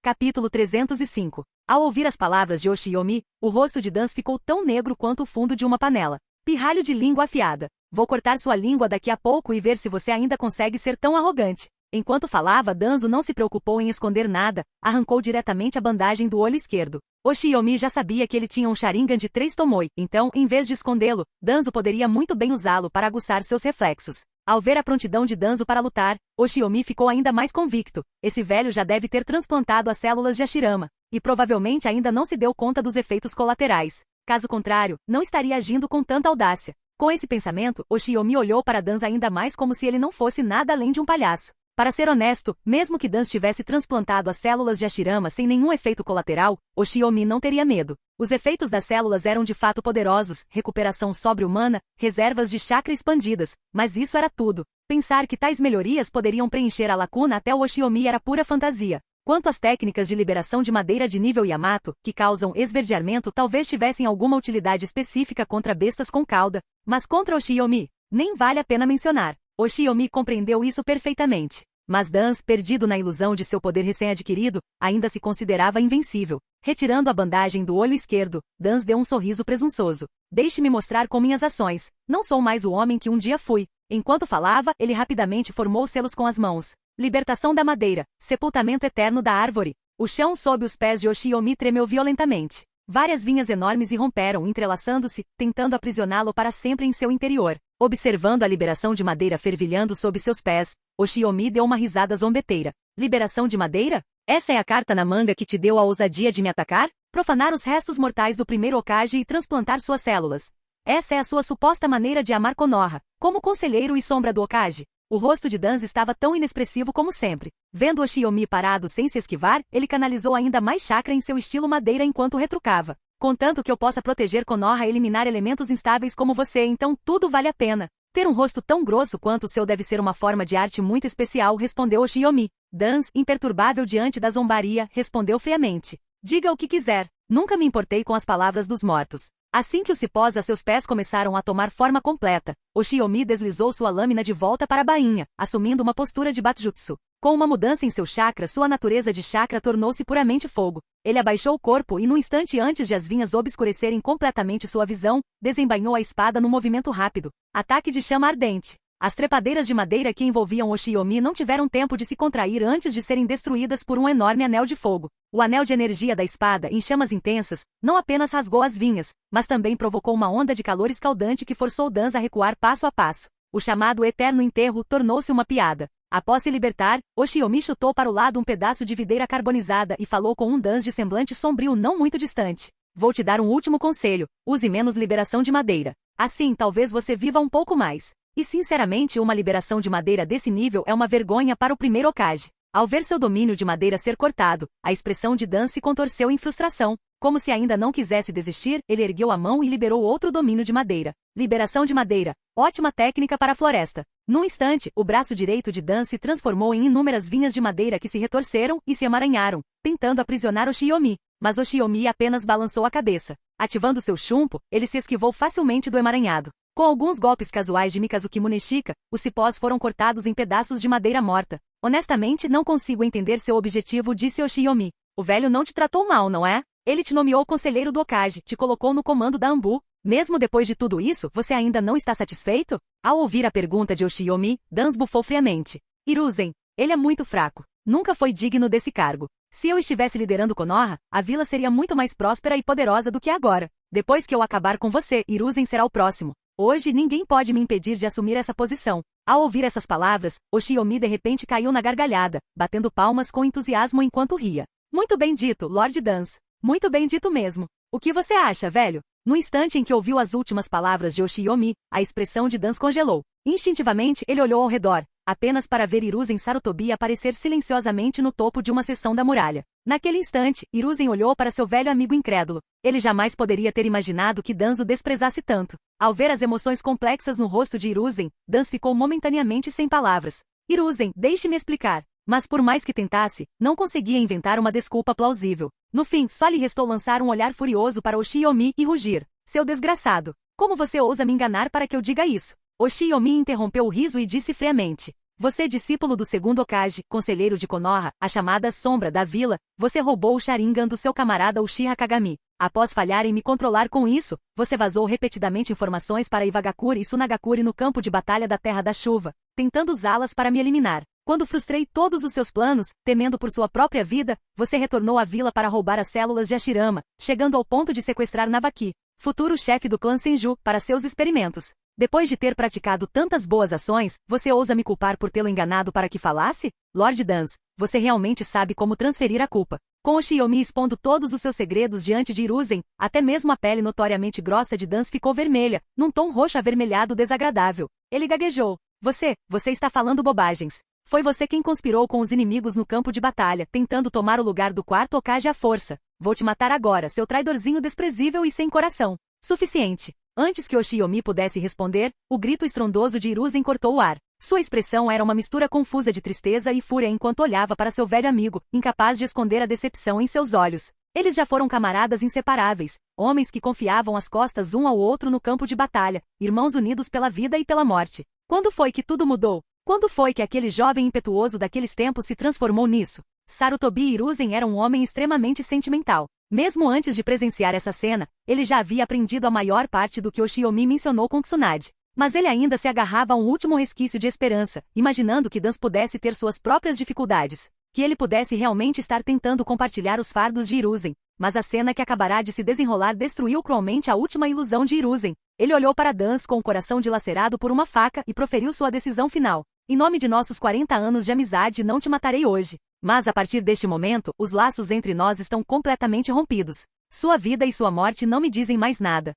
Capítulo 305. Ao ouvir as palavras de Oshiomi, o rosto de Dans ficou tão negro quanto o fundo de uma panela. Pirralho de língua afiada. Vou cortar sua língua daqui a pouco e ver se você ainda consegue ser tão arrogante. Enquanto falava, Danzo não se preocupou em esconder nada, arrancou diretamente a bandagem do olho esquerdo. Oshiomi já sabia que ele tinha um Sharingan de 3 Tomoe, então, em vez de escondê-lo, Danzo poderia muito bem usá-lo para aguçar seus reflexos. Ao ver a prontidão de Danzo para lutar, Oshiomi ficou ainda mais convicto. Esse velho já deve ter transplantado as células de Hashirama, e provavelmente ainda não se deu conta dos efeitos colaterais. Caso contrário, não estaria agindo com tanta audácia. Com esse pensamento, Oshiomi olhou para Danzo ainda mais como se ele não fosse nada além de um palhaço. Para ser honesto, mesmo que Danzo tivesse transplantado as células de Hashirama sem nenhum efeito colateral, Oshiomi não teria medo. Os efeitos das células eram de fato poderosos, recuperação sobre-humana, reservas de chakra expandidas, mas isso era tudo. Pensar que tais melhorias poderiam preencher a lacuna até o Oshiomi era pura fantasia. Quanto às técnicas de liberação de madeira de nível Yamato, que causam esverdeamento, talvez tivessem alguma utilidade específica contra bestas com cauda, mas contra Oshiomi, nem vale a pena mencionar. Oshiomi compreendeu isso perfeitamente. Mas Dans, perdido na ilusão de seu poder recém-adquirido, ainda se considerava invencível. Retirando a bandagem do olho esquerdo, Dans deu um sorriso presunçoso. Deixe-me mostrar com minhas ações. Não sou mais o homem que um dia fui. Enquanto falava, ele rapidamente formou selos com as mãos. Libertação da madeira. Sepultamento eterno da árvore. O chão sob os pés de Oshiomi tremeu violentamente. Várias vinhas enormes irromperam, entrelaçando-se, tentando aprisioná-lo para sempre em seu interior. Observando a liberação de madeira fervilhando sob seus pés, Oshiomi deu uma risada zombeteira. Liberação de madeira? Essa é a carta na manga que te deu a ousadia de me atacar? Profanar os restos mortais do primeiro Hokage e transplantar suas células. Essa é a sua suposta maneira de amar Konoha, como conselheiro e sombra do Hokage. O rosto de Danzo estava tão inexpressivo como sempre. Vendo Oshiomi parado sem se esquivar, ele canalizou ainda mais chakra em seu estilo madeira enquanto retrucava. Contanto que eu possa proteger Konoha e eliminar elementos instáveis como você, então tudo vale a pena. Ter um rosto tão grosso quanto o seu deve ser uma forma de arte muito especial, respondeu Oshiomi. Danzo, imperturbável diante da zombaria, respondeu friamente. Diga o que quiser. Nunca me importei com as palavras dos mortos. Assim que os cipós a seus pés começaram a tomar forma completa, Oshiomi deslizou sua lâmina de volta para a bainha, assumindo uma postura de Batjutsu. Com uma mudança em seu chakra, sua natureza de chakra tornou-se puramente fogo. Ele abaixou o corpo e, no instante antes de as vinhas obscurecerem completamente sua visão, desembainhou a espada num movimento rápido. Ataque de chama ardente. As trepadeiras de madeira que envolviam Oshiomi não tiveram tempo de se contrair antes de serem destruídas por um enorme anel de fogo. O anel de energia da espada, em chamas intensas, não apenas rasgou as vinhas, mas também provocou uma onda de calor escaldante que forçou Danzo a recuar passo a passo. O chamado eterno enterro tornou-se uma piada. Após se libertar, Oshiomi chutou para o lado um pedaço de videira carbonizada e falou com um Danzo de semblante sombrio não muito distante. Vou te dar um último conselho, use menos liberação de madeira. Assim, talvez você viva um pouco mais. E sinceramente, uma liberação de madeira desse nível é uma vergonha para o primeiro Hokage. Ao ver seu domínio de madeira ser cortado, a expressão de Dan se contorceu em frustração. Como se ainda não quisesse desistir, ele ergueu a mão e liberou outro domínio de madeira. Liberação de madeira. Ótima técnica para a floresta. Num instante, o braço direito de Dan se transformou em inúmeras vinhas de madeira que se retorceram e se emaranharam, tentando aprisionar Oshiomi. Mas Oshiomi apenas balançou a cabeça. Ativando seu chumpo, ele se esquivou facilmente do emaranhado. Com alguns golpes casuais de Mikazuki Muneshika, os cipós foram cortados em pedaços de madeira morta. Honestamente, não consigo entender seu objetivo, disse Oshiomi. O velho não te tratou mal, não é? Ele te nomeou conselheiro do Hokage, te colocou no comando da Anbu. Mesmo depois de tudo isso, você ainda não está satisfeito? Ao ouvir a pergunta de Oshiyomi, Dan bufou friamente. Hiruzen, ele é muito fraco. Nunca foi digno desse cargo. Se eu estivesse liderando Konoha, a vila seria muito mais próspera e poderosa do que agora. Depois que eu acabar com você, Hiruzen será o próximo. Hoje ninguém pode me impedir de assumir essa posição. Ao ouvir essas palavras, Oshiyomi de repente caiu na gargalhada, batendo palmas com entusiasmo enquanto ria. Muito bem dito, Lord Dance. Muito bem dito mesmo. O que você acha, velho? No instante em que ouviu as últimas palavras de Oshiyomi, a expressão de Dance congelou. Instintivamente, ele olhou ao redor, apenas para ver Hiruzen Sarutobi aparecer silenciosamente no topo de uma seção da muralha. Naquele instante, Hiruzen olhou para seu velho amigo incrédulo. Ele jamais poderia ter imaginado que Dance o desprezasse tanto. Ao ver as emoções complexas no rosto de Hiruzen, Dance ficou momentaneamente sem palavras. Hiruzen, deixe-me explicar. Mas por mais que tentasse, não conseguia inventar uma desculpa plausível. No fim, só lhe restou lançar um olhar furioso para Oshiyomi e rugir. Seu desgraçado! Como você ousa me enganar para que eu diga isso? Oshiyomi interrompeu o riso e disse friamente. Você, discípulo do segundo Hokage, conselheiro de Konoha, a chamada Sombra da Vila, você roubou o Sharingan do seu camarada Uchiha Kagami. Após falhar em me controlar com isso, você vazou repetidamente informações para Iwagakure e Sunagakure no campo de batalha da Terra da Chuva, tentando usá-las para me eliminar. Quando frustrei todos os seus planos, temendo por sua própria vida, você retornou à vila para roubar as células de Hashirama, chegando ao ponto de sequestrar Navaki, futuro chefe do clã Senju, para seus experimentos. Depois de ter praticado tantas boas ações, você ousa me culpar por tê-lo enganado para que falasse? Lord Dance, você realmente sabe como transferir a culpa. Com Oshiyomi expondo todos os seus segredos diante de Hiruzen, até mesmo a pele notoriamente grossa de Dance ficou vermelha, num tom roxo avermelhado desagradável. Ele gaguejou. Você está falando bobagens. Foi você quem conspirou com os inimigos no campo de batalha, tentando tomar o lugar do quarto Hokage à força. Vou te matar agora, seu traidorzinho desprezível e sem coração. Suficiente. Antes que Oshiyomi pudesse responder, o grito estrondoso de Hiruzen cortou o ar. Sua expressão era uma mistura confusa de tristeza e fúria enquanto olhava para seu velho amigo, incapaz de esconder a decepção em seus olhos. Eles já foram camaradas inseparáveis, homens que confiavam as costas um ao outro no campo de batalha, irmãos unidos pela vida e pela morte. Quando foi que tudo mudou? Quando foi que aquele jovem impetuoso daqueles tempos se transformou nisso? Sarutobi Hiruzen era um homem extremamente sentimental. Mesmo antes de presenciar essa cena, ele já havia aprendido a maior parte do que Oshiyomi mencionou com Tsunade. Mas ele ainda se agarrava a um último resquício de esperança, imaginando que Dance pudesse ter suas próprias dificuldades. Que ele pudesse realmente estar tentando compartilhar os fardos de Hiruzen. Mas a cena que acabará de se desenrolar destruiu cruelmente a última ilusão de Hiruzen. Ele olhou para Dance com o coração dilacerado por uma faca e proferiu sua decisão final. Em nome de nossos 40 anos de amizade, não te matarei hoje. Mas a partir deste momento, os laços entre nós estão completamente rompidos. Sua vida e sua morte não me dizem mais nada.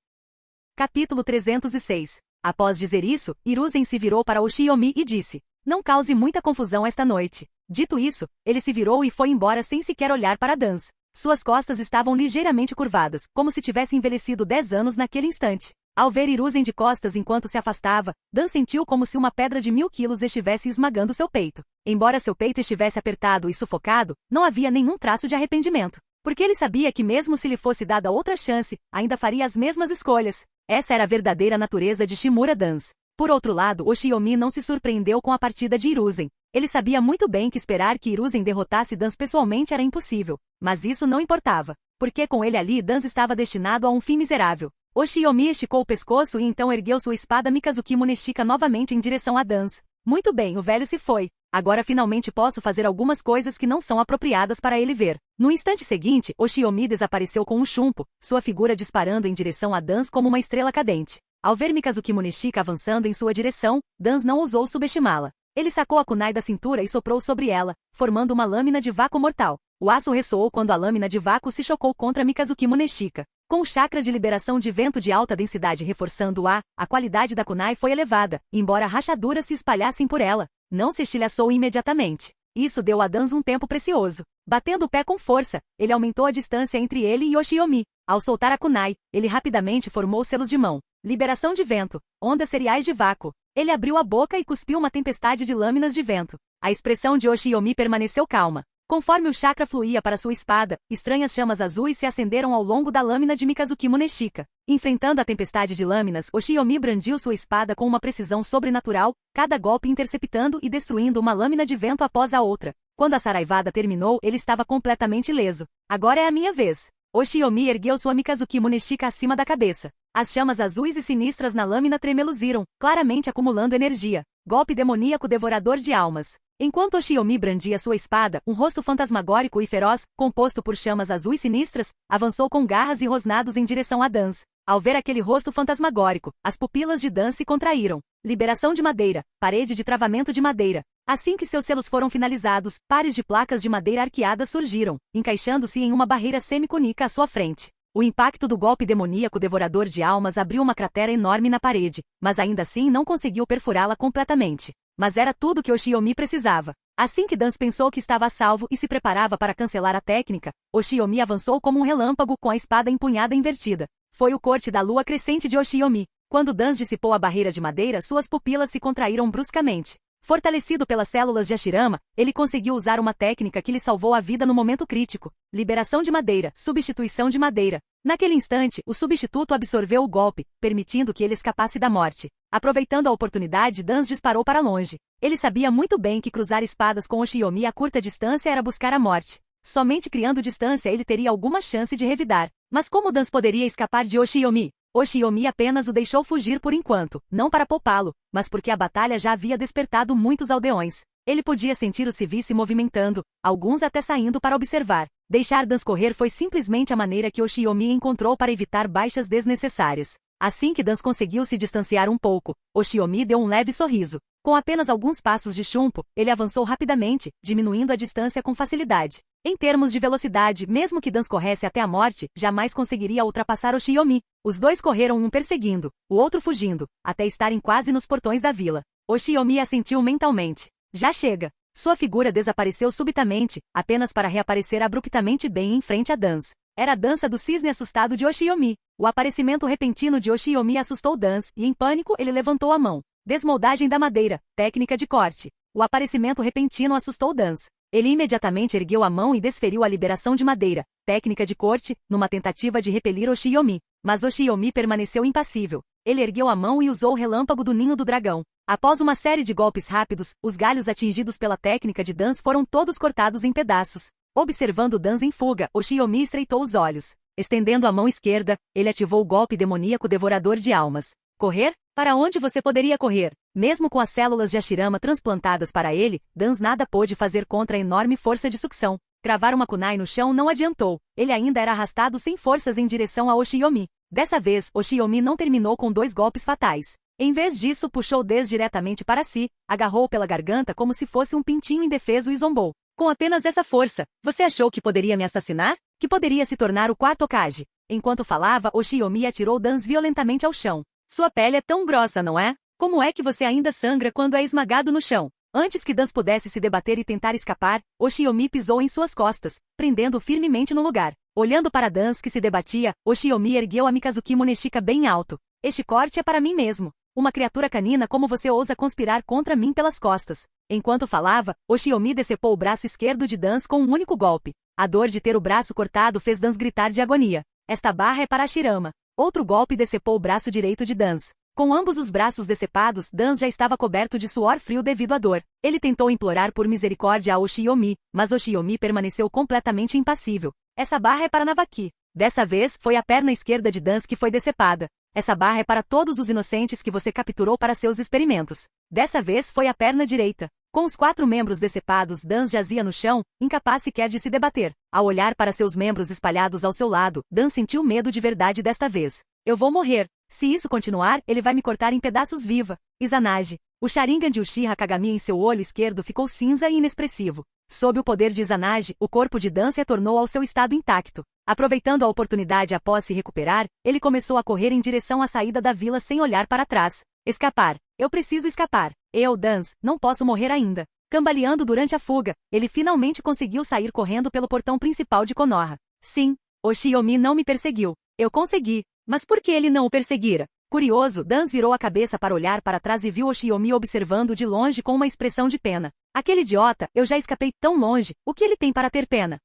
Capítulo 306. Após dizer isso, Hiruzen se virou para Oshiyomi e disse: Não cause muita confusão esta noite. Dito isso, ele se virou e foi embora sem sequer olhar para Dance. Suas costas estavam ligeiramente curvadas, como se tivesse envelhecido 10 anos naquele instante. Ao ver Hiruzen de costas enquanto se afastava, Dan sentiu como se uma pedra de 1000 quilos estivesse esmagando seu peito. Embora seu peito estivesse apertado e sufocado, não havia nenhum traço de arrependimento. Porque ele sabia que mesmo se lhe fosse dada outra chance, ainda faria as mesmas escolhas. Essa era a verdadeira natureza de Shimura Dance. Por outro lado, Oshiyomi não se surpreendeu com a partida de Hiruzen. Ele sabia muito bem que esperar que Hiruzen derrotasse Dance pessoalmente era impossível. Mas isso não importava. Porque com ele ali, Dance estava destinado a um fim miserável. Oshiyomi esticou o pescoço e então ergueu sua espada Mikazuki Muneshika novamente em direção a Dance. Muito bem, o velho se foi. Agora finalmente posso fazer algumas coisas que não são apropriadas para ele ver. No instante seguinte, Oshiyomi desapareceu com um chumpo, sua figura disparando em direção a Dance como uma estrela cadente. Ao ver Mikazuki Muneshika avançando em sua direção, Dance não ousou subestimá-la. Ele sacou a kunai da cintura e soprou sobre ela, formando uma lâmina de vácuo mortal. O aço ressoou quando a lâmina de vácuo se chocou contra Mikazuki Muneshika. Com o chakra de liberação de vento de alta densidade reforçando a qualidade da kunai foi elevada, embora rachaduras se espalhassem por ela. Não se estilhaçou imediatamente. Isso deu a Dance um tempo precioso. Batendo o pé com força, ele aumentou a distância entre ele e Oshiyomi. Ao soltar a kunai, ele rapidamente formou selos de mão. Liberação de vento. Ondas seriais de vácuo. Ele abriu a boca e cuspiu uma tempestade de lâminas de vento. A expressão de Oshiyomi permaneceu calma. Conforme o chakra fluía para sua espada, estranhas chamas azuis se acenderam ao longo da lâmina de Mikazuki Muneshika. Enfrentando a tempestade de lâminas, Oshiyomi brandiu sua espada com uma precisão sobrenatural, cada golpe interceptando e destruindo uma lâmina de vento após a outra. Quando a saraivada terminou, ele estava completamente ileso. Agora é a minha vez. Oshiomi ergueu sua Mikazuki Muneshika acima da cabeça. As chamas azuis e sinistras na lâmina tremeluziram, claramente acumulando energia. Golpe demoníaco devorador de almas. Enquanto Oshiomi brandia sua espada, um rosto fantasmagórico e feroz, composto por chamas azuis sinistras, avançou com garras e rosnados em direção a Dans. Ao ver aquele rosto fantasmagórico, as pupilas de Dan se contraíram. Liberação de madeira, parede de travamento de madeira. Assim que seus selos foram finalizados, pares de placas de madeira arqueadas surgiram, encaixando-se em uma barreira semicônica à sua frente. O impacto do golpe demoníaco devorador de almas abriu uma cratera enorme na parede, mas ainda assim não conseguiu perfurá-la completamente. Mas era tudo que Oshiomi precisava. Assim que Dans pensou que estava a salvo e se preparava para cancelar a técnica, Oshiomi avançou como um relâmpago com a espada empunhada invertida. Foi o corte da lua crescente de Oshiomi. Quando Dans dissipou a barreira de madeira, suas pupilas se contraíram bruscamente. Fortalecido pelas células de Hashirama, ele conseguiu usar uma técnica que lhe salvou a vida no momento crítico. Liberação de madeira, substituição de madeira. Naquele instante, o substituto absorveu o golpe, permitindo que ele escapasse da morte. Aproveitando a oportunidade, Dans disparou para longe. Ele sabia muito bem que cruzar espadas com Oshiomi a curta distância era buscar a morte. Somente criando distância ele teria alguma chance de revidar. Mas como Dans poderia escapar de Oshiomi? Oshiomi apenas o deixou fugir por enquanto, não para poupá-lo, mas porque a batalha já havia despertado muitos aldeões. Ele podia sentir os civis se movimentando, alguns até saindo para observar. Deixar Dans correr foi simplesmente a maneira que Oshiomi encontrou para evitar baixas desnecessárias. Assim que Dans conseguiu se distanciar um pouco, Oshiomi deu um leve sorriso. Com apenas alguns passos de chumbo, ele avançou rapidamente, diminuindo a distância com facilidade. Em termos de velocidade, mesmo que Dans corresse até a morte, jamais conseguiria ultrapassar Oshiomi. Os dois correram, um perseguindo, o outro fugindo, até estarem quase nos portões da vila. Oshiomi assentiu mentalmente. Já chega. Sua figura desapareceu subitamente, apenas para reaparecer abruptamente bem em frente a Dans. Era a dança do cisne assustado de Oshiomi. O aparecimento repentino de Oshiomi assustou Dans, e em pânico ele levantou a mão. Desmoldagem da madeira, técnica de corte. O aparecimento repentino assustou Dans. Ele imediatamente ergueu a mão e desferiu a liberação de madeira, técnica de corte, numa tentativa de repelir Oshiomi. Mas Oshiomi permaneceu impassível. Ele ergueu a mão e usou o relâmpago do ninho do dragão. Após uma série de golpes rápidos, os galhos atingidos pela técnica de Dans foram todos cortados em pedaços. Observando Dans em fuga, Oshiomi estreitou os olhos. Estendendo a mão esquerda, ele ativou o golpe demoníaco devorador de almas. Correr? Para onde você poderia correr? Mesmo com as células de Hashirama transplantadas para ele, Dans nada pôde fazer contra a enorme força de sucção. Cravar uma kunai no chão não adiantou. Ele ainda era arrastado sem forças em direção a Oshiomi. Dessa vez, Oshiomi não terminou com 2 golpes fatais. Em vez disso, puxou Des diretamente para si, agarrou-o pela garganta como se fosse um pintinho indefeso e zombou. Com apenas essa força, você achou que poderia me assassinar? Que poderia se tornar o quarto Hokage? Enquanto falava, Oshiomi atirou Dans violentamente ao chão. Sua pele é tão grossa, não é? Como é que você ainda sangra quando é esmagado no chão? Antes que Dans pudesse se debater e tentar escapar, Oshiomi pisou em suas costas, prendendo-o firmemente no lugar. Olhando para Dans que se debatia, Oshiomi ergueu a Mikazuki Muneshika bem alto. Este corte é para mim mesmo. Uma criatura canina como você ousa conspirar contra mim pelas costas. Enquanto falava, Oshiomi decepou o braço esquerdo de Dans com um único golpe. A dor de ter o braço cortado fez Dans gritar de agonia. Esta barra é para Hashirama. Outro golpe decepou o braço direito de Dans. Com ambos os braços decepados, Dans já estava coberto de suor frio devido à dor. Ele tentou implorar por misericórdia a Oshiomi, mas Oshiomi permaneceu completamente impassível. Essa barra é para Navaki. Dessa vez, foi a perna esquerda de Dans que foi decepada. Essa barra é para todos os inocentes que você capturou para seus experimentos. Dessa vez foi a perna direita. Com os 4 membros decepados, Dans jazia no chão, incapaz sequer de se debater. Ao olhar para seus membros espalhados ao seu lado, Dans sentiu medo de verdade desta vez. Eu vou morrer. Se isso continuar, ele vai me cortar em pedaços viva. Izanagi. O Sharingan de Uchiha Kagami em seu olho esquerdo ficou cinza e inexpressivo. Sob o poder de Izanagi, o corpo de Dan se retornou ao seu estado intacto. Aproveitando a oportunidade após se recuperar, ele começou a correr em direção à saída da vila sem olhar para trás. Escapar. Eu preciso escapar. Eu, Dans, não posso morrer ainda. Cambaleando durante a fuga, ele finalmente conseguiu sair correndo pelo portão principal de Konoha. Sim, Oshiomi não me perseguiu. Eu consegui. Mas por que ele não o perseguira? Curioso, Dans virou a cabeça para olhar para trás e viu Oshiomi observando de longe com uma expressão de pena. Aquele idiota, eu já escapei tão longe, o que ele tem para ter pena?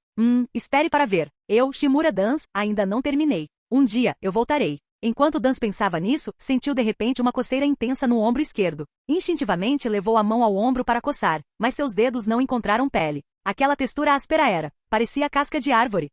Espere para ver. Eu, Shimura Dans, ainda não terminei. Um dia, eu voltarei. Enquanto Dans pensava nisso, sentiu de repente uma coceira intensa no ombro esquerdo. Instintivamente levou a mão ao ombro para coçar, mas seus dedos não encontraram pele. Aquela textura áspera era, parecia casca de árvore.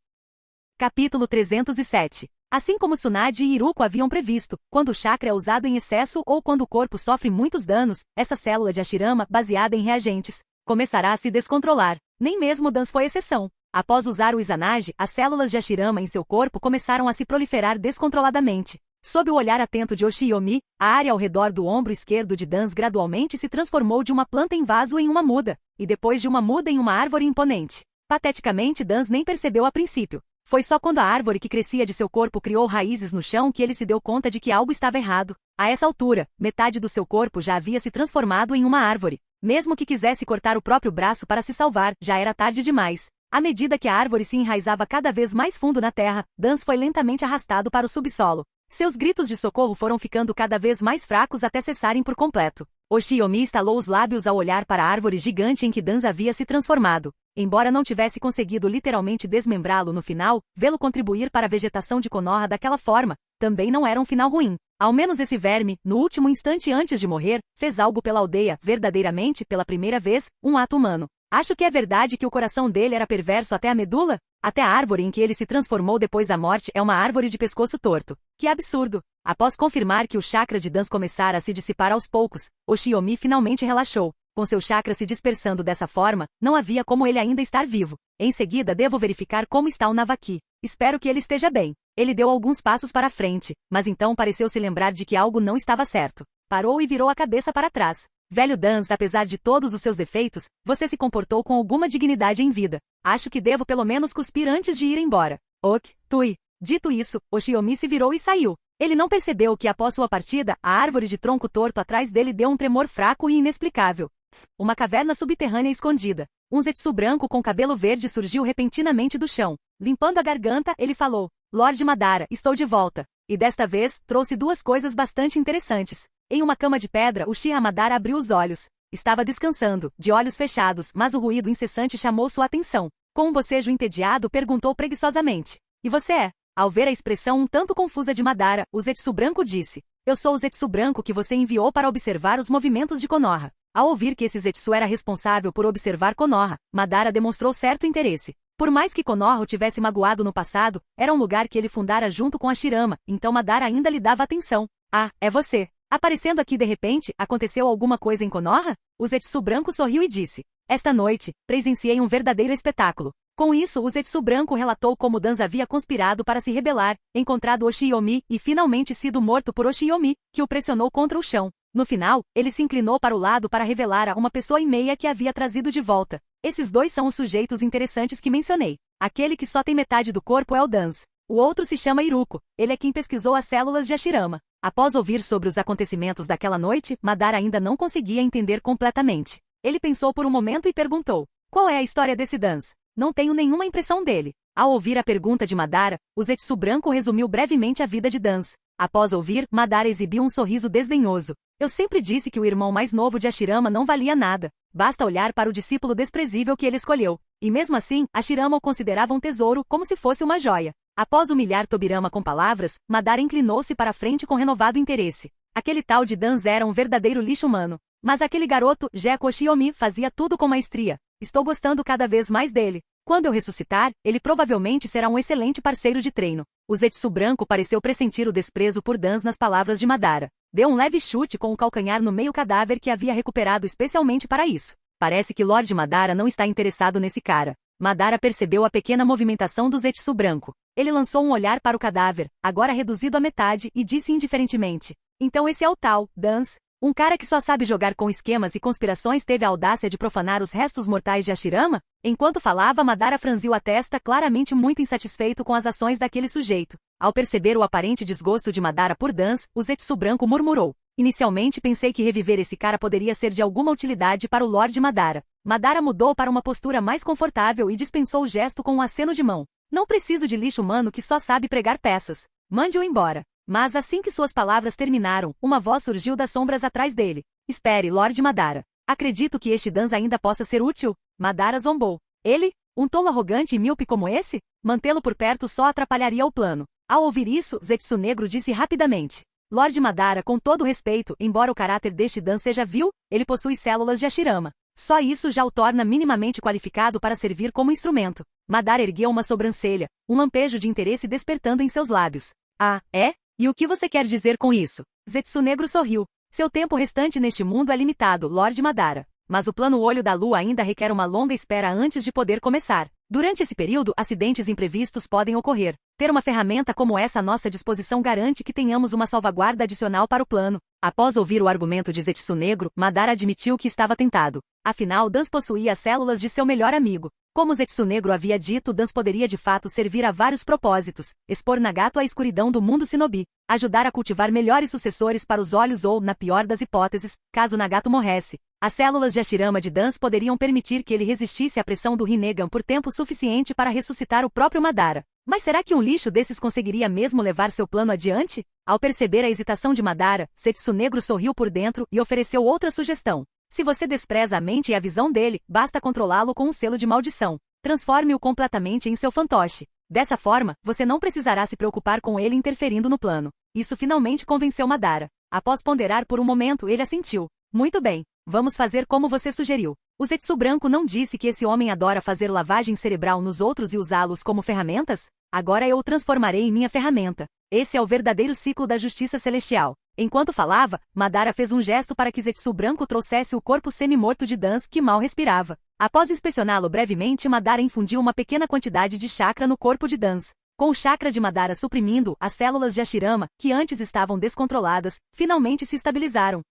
Capítulo 307. Assim como Tsunade e Iruko haviam previsto, quando o chakra é usado em excesso ou quando o corpo sofre muitos danos, essa célula de Hashirama, baseada em reagentes, começará a se descontrolar. Nem mesmo Dans foi exceção. Após usar o Izanagi, as células de Hashirama em seu corpo começaram a se proliferar descontroladamente. Sob o olhar atento de Oshiyomi, a área ao redor do ombro esquerdo de Dans gradualmente se transformou de uma planta em vaso em uma muda, e depois de uma muda em uma árvore imponente. Pateticamente, Dans nem percebeu a princípio. Foi só quando a árvore que crescia de seu corpo criou raízes no chão que ele se deu conta de que algo estava errado. A essa altura, metade do seu corpo já havia se transformado em uma árvore. Mesmo que quisesse cortar o próprio braço para se salvar, já era tarde demais. À medida que a árvore se enraizava cada vez mais fundo na terra, Dans foi lentamente arrastado para o subsolo. Seus gritos de socorro foram ficando cada vez mais fracos até cessarem por completo. Oshiyomi estalou os lábios ao olhar para a árvore gigante em que Dans havia se transformado. Embora não tivesse conseguido literalmente desmembrá-lo no final, vê-lo contribuir para a vegetação de Konoha daquela forma, também não era um final ruim. Ao menos esse verme, no último instante antes de morrer, fez algo pela aldeia, verdadeiramente, pela primeira vez, um ato humano. Acho que é verdade que o coração dele era perverso até a medula? Até a árvore em que ele se transformou depois da morte é uma árvore de pescoço torto. Que absurdo! Após confirmar que o chakra de Dans começara a se dissipar aos poucos, Oshiyomi finalmente relaxou. Com seu chakra se dispersando dessa forma, não havia como ele ainda estar vivo. Em seguida devo verificar como está o Navaki. Espero que ele esteja bem. Ele deu alguns passos para frente, mas então pareceu se lembrar de que algo não estava certo. Parou e virou a cabeça para trás. Velho Dans, apesar de todos os seus defeitos, você se comportou com alguma dignidade em vida. Acho que devo pelo menos cuspir antes de ir embora. Ok, Tui. Dito isso, Oshiyomi se virou e saiu. Ele não percebeu que após sua partida, a árvore de tronco torto atrás dele deu um tremor fraco e inexplicável. Uma caverna subterrânea escondida. Um Zetsu branco com cabelo verde surgiu repentinamente do chão. Limpando a garganta, ele falou: Lorde Madara, estou de volta. E desta vez, trouxe duas coisas bastante interessantes. Em uma cama de pedra, Uchiha Madara abriu os olhos. Estava descansando, de olhos fechados, mas o ruído incessante chamou sua atenção. Com um bocejo entediado, perguntou preguiçosamente: E você é? Ao ver a expressão um tanto confusa de Madara, o Zetsu branco disse: Eu sou o Zetsu branco que você enviou para observar os movimentos de Konoha. Ao ouvir que esse Zetsu era responsável por observar Konoha, Madara demonstrou certo interesse. Por mais que Konoha o tivesse magoado no passado, era um lugar que ele fundara junto com Hashirama, então Madara ainda lhe dava atenção. Ah, é você. Aparecendo aqui de repente, aconteceu alguma coisa em Konoha? O Zetsu branco sorriu e disse: Esta noite, presenciei um verdadeiro espetáculo. Com isso, o Zetsu branco relatou como Dans havia conspirado para se rebelar, encontrado Oshiyomi e finalmente sido morto por Oshiyomi, que o pressionou contra o chão. No final, ele se inclinou para o lado para revelar a uma pessoa e meia que havia trazido de volta. Esses dois são os sujeitos interessantes que mencionei. Aquele que só tem metade do corpo é o Dans. O outro se chama Iruko. Ele é quem pesquisou as células de Hashirama. Após ouvir sobre os acontecimentos daquela noite, Madara ainda não conseguia entender completamente. Ele pensou por um momento e perguntou: Qual é a história desse Dans? Não tenho nenhuma impressão dele. Ao ouvir a pergunta de Madara, o Zetsu branco resumiu brevemente a vida de Dans. Após ouvir, Madara exibiu um sorriso desdenhoso. Eu sempre disse que o irmão mais novo de Hashirama não valia nada. Basta olhar para o discípulo desprezível que ele escolheu. E mesmo assim, Hashirama o considerava um tesouro, como se fosse uma joia. Após humilhar Tobirama com palavras, Madara inclinou-se para frente com renovado interesse. Aquele tal de Dans era um verdadeiro lixo humano. Mas aquele garoto, Gekko Oshiyomi, fazia tudo com maestria. Estou gostando cada vez mais dele. Quando eu ressuscitar, ele provavelmente será um excelente parceiro de treino. O Zetsu branco pareceu pressentir o desprezo por Dans nas palavras de Madara. Deu um leve chute com o calcanhar no meio cadáver que havia recuperado especialmente para isso. Parece que Lorde Madara não está interessado nesse cara. Madara percebeu a pequena movimentação do Zetsu branco. Ele lançou um olhar para o cadáver, agora reduzido à metade, e disse indiferentemente: Então esse é o tal, Dans. Um cara que só sabe jogar com esquemas e conspirações teve a audácia de profanar os restos mortais de Hashirama? Enquanto falava, Madara franziu a testa, claramente muito insatisfeito com as ações daquele sujeito. Ao perceber o aparente desgosto de Madara por Dans, o Zetsu branco murmurou: Inicialmente pensei que reviver esse cara poderia ser de alguma utilidade para o Lorde Madara. Madara mudou para uma postura mais confortável e dispensou o gesto com um aceno de mão. Não preciso de lixo humano que só sabe pregar peças. Mande-o embora. Mas assim que suas palavras terminaram, uma voz surgiu das sombras atrás dele. Espere, Lorde Madara. Acredito que este Dans ainda possa ser útil. Madara zombou. Ele? Um tolo arrogante e míope como esse? Mantê-lo por perto só atrapalharia o plano. Ao ouvir isso, Zetsu Negro disse rapidamente. Lord Madara, com todo respeito, embora o caráter deste Dan seja vil, ele possui células de Hashirama. Só isso já o torna minimamente qualificado para servir como instrumento. Madara ergueu uma sobrancelha, um lampejo de interesse despertando em seus lábios. Ah, é? E o que você quer dizer com isso? Zetsu Negro sorriu. Seu tempo restante neste mundo é limitado, Lord Madara. Mas o plano Olho da Lua ainda requer uma longa espera antes de poder começar. Durante esse período, acidentes imprevistos podem ocorrer. Ter uma ferramenta como essa à nossa disposição garante que tenhamos uma salvaguarda adicional para o plano. Após ouvir o argumento de Zetsu Negro, Madara admitiu que estava tentado. Afinal, Dans possuía as células de seu melhor amigo. Como Zetsu Negro havia dito, Dans poderia de fato servir a vários propósitos. Expor Nagato à escuridão do mundo Shinobi. Ajudar a cultivar melhores sucessores para os olhos ou, na pior das hipóteses, caso Nagato morresse. As células de Hashirama de Dans poderiam permitir que ele resistisse à pressão do Rinnegan por tempo suficiente para ressuscitar o próprio Madara. Mas será que um lixo desses conseguiria mesmo levar seu plano adiante? Ao perceber a hesitação de Madara, Zetsu Negro sorriu por dentro e ofereceu outra sugestão. Se você despreza a mente e a visão dele, basta controlá-lo com um selo de maldição. Transforme-o completamente em seu fantoche. Dessa forma, você não precisará se preocupar com ele interferindo no plano. Isso finalmente convenceu Madara. Após ponderar por um momento, ele assentiu. Muito bem, vamos fazer como você sugeriu. O Zetsu Branco não disse que esse homem adora fazer lavagem cerebral nos outros e usá-los como ferramentas? Agora eu o transformarei em minha ferramenta. Esse é o verdadeiro ciclo da justiça celestial. Enquanto falava, Madara fez um gesto para que Zetsu Branco trouxesse o corpo semi-morto de Dans, que mal respirava. Após inspecioná-lo brevemente, Madara infundiu uma pequena quantidade de chakra no corpo de Dans. Com o chakra de Madara suprimindo, as células de Hashirama, que antes estavam descontroladas, finalmente se estabilizaram.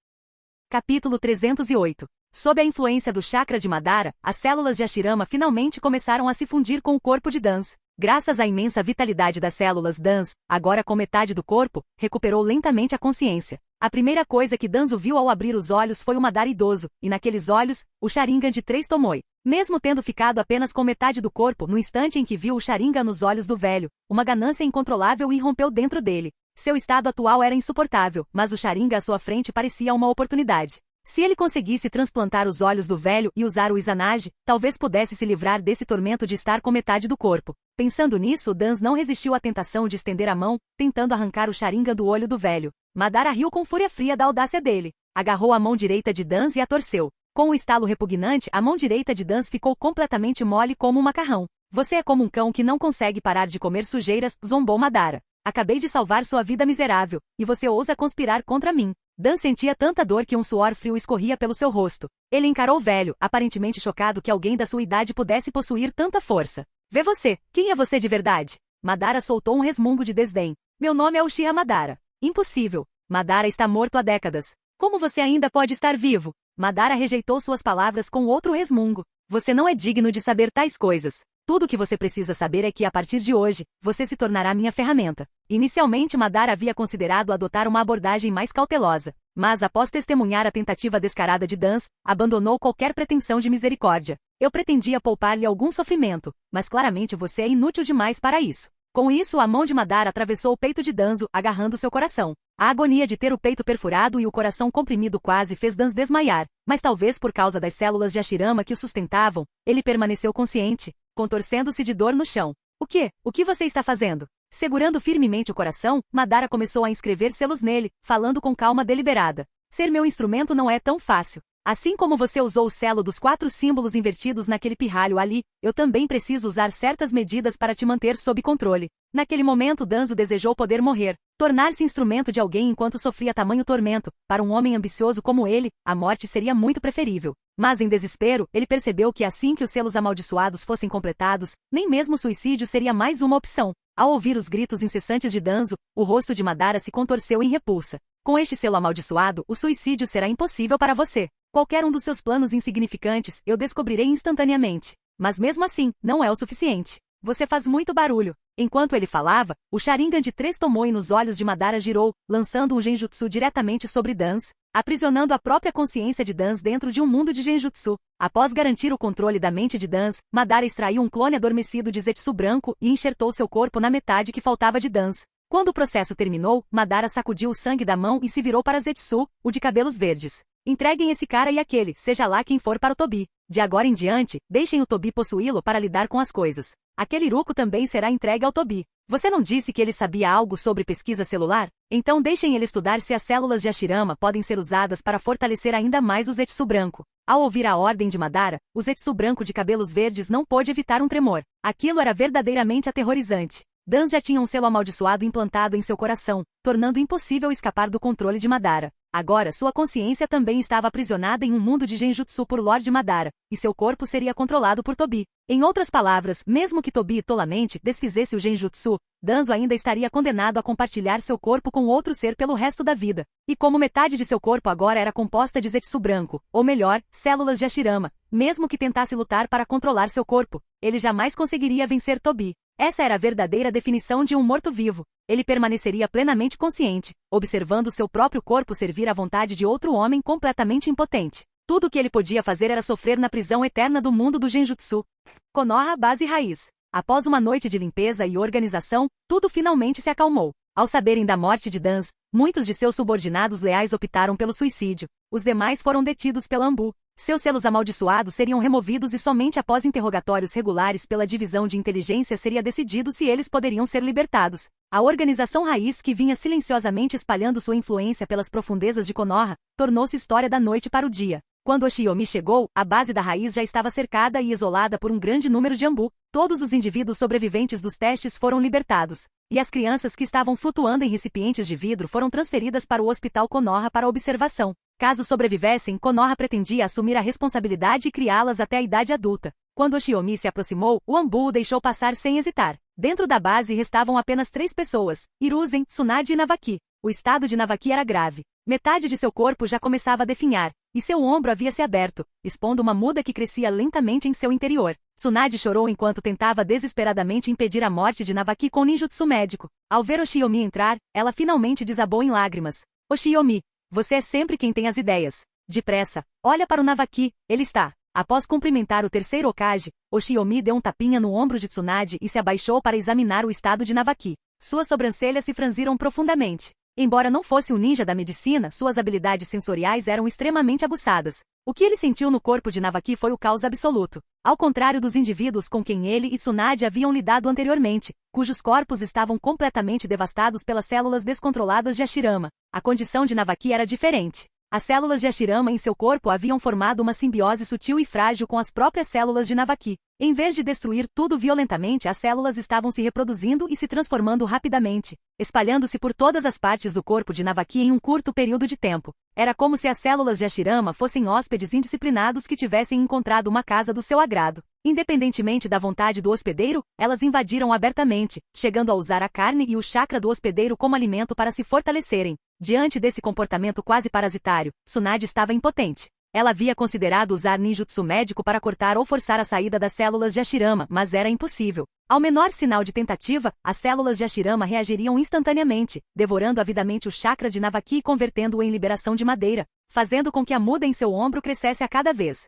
Capítulo 308. Sob a influência do chakra de Madara, as células de Hashirama finalmente começaram a se fundir com o corpo de Dans. Graças à imensa vitalidade das células, Dans, agora com metade do corpo, recuperou lentamente a consciência. A primeira coisa que Danzo viu ao abrir os olhos foi o Madara idoso, e naqueles olhos, o Sharingan de 3 Tomoe. Mesmo tendo ficado apenas com metade do corpo no instante em que viu o Sharingan nos olhos do velho, uma ganância incontrolável irrompeu dentro dele. Seu estado atual era insuportável, mas o Sharingan à sua frente parecia uma oportunidade. Se ele conseguisse transplantar os olhos do velho e usar o Izanagi, talvez pudesse se livrar desse tormento de estar com metade do corpo. Pensando nisso, Dans não resistiu à tentação de estender a mão, tentando arrancar o Sharingan do olho do velho. Madara riu com fúria fria da audácia dele. Agarrou a mão direita de Dans e a torceu. Com um estalo repugnante, a mão direita de Dans ficou completamente mole como um macarrão. Você é como um cão que não consegue parar de comer sujeiras, zombou Madara. Acabei de salvar sua vida miserável, e você ousa conspirar contra mim. Dan sentia tanta dor que um suor frio escorria pelo seu rosto. Ele encarou o velho, aparentemente chocado que alguém da sua idade pudesse possuir tanta força. Vê você, quem é você de verdade? Madara soltou um resmungo de desdém. Meu nome é Uchiha Madara. Impossível. Madara está morto há décadas. Como você ainda pode estar vivo? Madara rejeitou suas palavras com outro resmungo. Você não é digno de saber tais coisas. Tudo o que você precisa saber é que, a partir de hoje, você se tornará minha ferramenta. Inicialmente, Madara havia considerado adotar uma abordagem mais cautelosa, mas após testemunhar a tentativa descarada de Dans, abandonou qualquer pretensão de misericórdia. Eu pretendia poupar-lhe algum sofrimento, mas claramente você é inútil demais para isso. Com isso, a mão de Madara atravessou o peito de Danzo, agarrando seu coração. A agonia de ter o peito perfurado e o coração comprimido quase fez Dans desmaiar, mas talvez por causa das células de Hashirama que o sustentavam, ele permaneceu consciente, contorcendo-se de dor no chão. O quê? O que você está fazendo? Segurando firmemente o coração, Madara começou a inscrever selos nele, falando com calma deliberada. Ser meu instrumento não é tão fácil. Assim como você usou o selo dos 4 símbolos invertidos naquele pirralho ali, eu também preciso usar certas medidas para te manter sob controle. Naquele momento Danzo desejou poder morrer, tornar-se instrumento de alguém enquanto sofria tamanho tormento. Para um homem ambicioso como ele, a morte seria muito preferível. Mas em desespero, ele percebeu que assim que os selos amaldiçoados fossem completados, nem mesmo o suicídio seria mais uma opção. Ao ouvir os gritos incessantes de Danzo, o rosto de Madara se contorceu em repulsa. Com este selo amaldiçoado, o suicídio será impossível para você. Qualquer um dos seus planos insignificantes, eu descobrirei instantaneamente. Mas mesmo assim, não é o suficiente. Você faz muito barulho. Enquanto ele falava, o Sharingan de 3 Tomoe nos olhos de Madara girou, lançando um genjutsu diretamente sobre Dans, aprisionando a própria consciência de Dans dentro de um mundo de genjutsu. Após garantir o controle da mente de Dans, Madara extraiu um clone adormecido de Zetsu branco e enxertou seu corpo na metade que faltava de Dans. Quando o processo terminou, Madara sacudiu o sangue da mão e se virou para Zetsu, o de cabelos verdes. Entreguem esse cara e aquele, seja lá quem for para o Tobi. De agora em diante, deixem o Tobi possuí-lo para lidar com as coisas. aquele Iruko também será entregue ao Tobi. Você não disse que ele sabia algo sobre pesquisa celular? Então deixem ele estudar se as células de Hashirama podem ser usadas para fortalecer ainda mais o Zetsu branco. Ao ouvir a ordem de Madara, o Zetsu branco de cabelos verdes não pôde evitar um tremor. Aquilo era verdadeiramente aterrorizante. Dan já tinha um selo amaldiçoado implantado em seu coração, tornando impossível escapar do controle de Madara. Agora sua consciência também estava aprisionada em um mundo de genjutsu por Lord Madara, e seu corpo seria controlado por Tobi. Em outras palavras, mesmo que Tobi tolamente desfizesse o genjutsu, Danzo ainda estaria condenado a compartilhar seu corpo com outro ser pelo resto da vida. E como metade de seu corpo agora era composta de Zetsu branco, ou melhor, células de Hashirama, mesmo que tentasse lutar para controlar seu corpo, ele jamais conseguiria vencer Tobi. Essa era a verdadeira definição de um morto-vivo. Ele permaneceria plenamente consciente, observando seu próprio corpo servir à vontade de outro homem completamente impotente. Tudo o que ele podia fazer era sofrer na prisão eterna do mundo do genjutsu. Konoha base raiz. Após uma noite de limpeza e organização, tudo finalmente se acalmou. Ao saberem da morte de Danzo, muitos de seus subordinados leais optaram pelo suicídio. Os demais foram detidos pela Anbu. Seus selos amaldiçoados seriam removidos e somente após interrogatórios regulares pela divisão de inteligência seria decidido se eles poderiam ser libertados. A organização raiz que vinha silenciosamente espalhando sua influência pelas profundezas de Konoha, tornou-se história da noite para o dia. Quando Oshiyomi chegou, a base da raiz já estava cercada e isolada por um grande número de Anbu. Todos os indivíduos sobreviventes dos testes foram libertados. E as crianças que estavam flutuando em recipientes de vidro foram transferidas para o Hospital Konoha para observação. Caso sobrevivessem, Konoha pretendia assumir a responsabilidade e criá-las até a idade adulta. Quando Oshiyomi se aproximou, o Anbu o deixou passar sem hesitar. Dentro da base restavam apenas 3 pessoas, Hiruzen, Tsunade e Navaki. O estado de Navaki era grave. Metade de seu corpo já começava a definhar, e seu ombro havia se aberto, expondo uma muda que crescia lentamente em seu interior. Tsunade chorou enquanto tentava desesperadamente impedir a morte de Navaki com ninjutsu médico. Ao ver Oshiyomi entrar, ela finalmente desabou em lágrimas. Oshiyomi, você é sempre quem tem as ideias. Depressa, olha para o Navaki, ele está. Após cumprimentar o terceiro Hokage, Oshiyomi deu um tapinha no ombro de Tsunade e se abaixou para examinar o estado de Navaki. Suas sobrancelhas se franziram profundamente. Embora não fosse um ninja da medicina, suas habilidades sensoriais eram extremamente aguçadas. O que ele sentiu no corpo de Navaki foi o caos absoluto. Ao contrário dos indivíduos com quem ele e Tsunade haviam lidado anteriormente, cujos corpos estavam completamente devastados pelas células descontroladas de Hashirama, a condição de Navaki era diferente. As células de Hashirama em seu corpo haviam formado uma simbiose sutil e frágil com as próprias células de Navaki. Em vez de destruir tudo violentamente, as células estavam se reproduzindo e se transformando rapidamente, espalhando-se por todas as partes do corpo de Navaki em um curto período de tempo. Era como se as células de Hashirama fossem hóspedes indisciplinados que tivessem encontrado uma casa do seu agrado. Independentemente da vontade do hospedeiro, elas invadiram abertamente, chegando a usar a carne e o chakra do hospedeiro como alimento para se fortalecerem. Diante desse comportamento quase parasitário, Tsunade estava impotente. Ela havia considerado usar ninjutsu médico para cortar ou forçar a saída das células de Hashirama, mas era impossível. Ao menor sinal de tentativa, as células de Hashirama reagiriam instantaneamente, devorando avidamente o chakra de Navaki e convertendo-o em liberação de madeira, fazendo com que a muda em seu ombro crescesse a cada vez.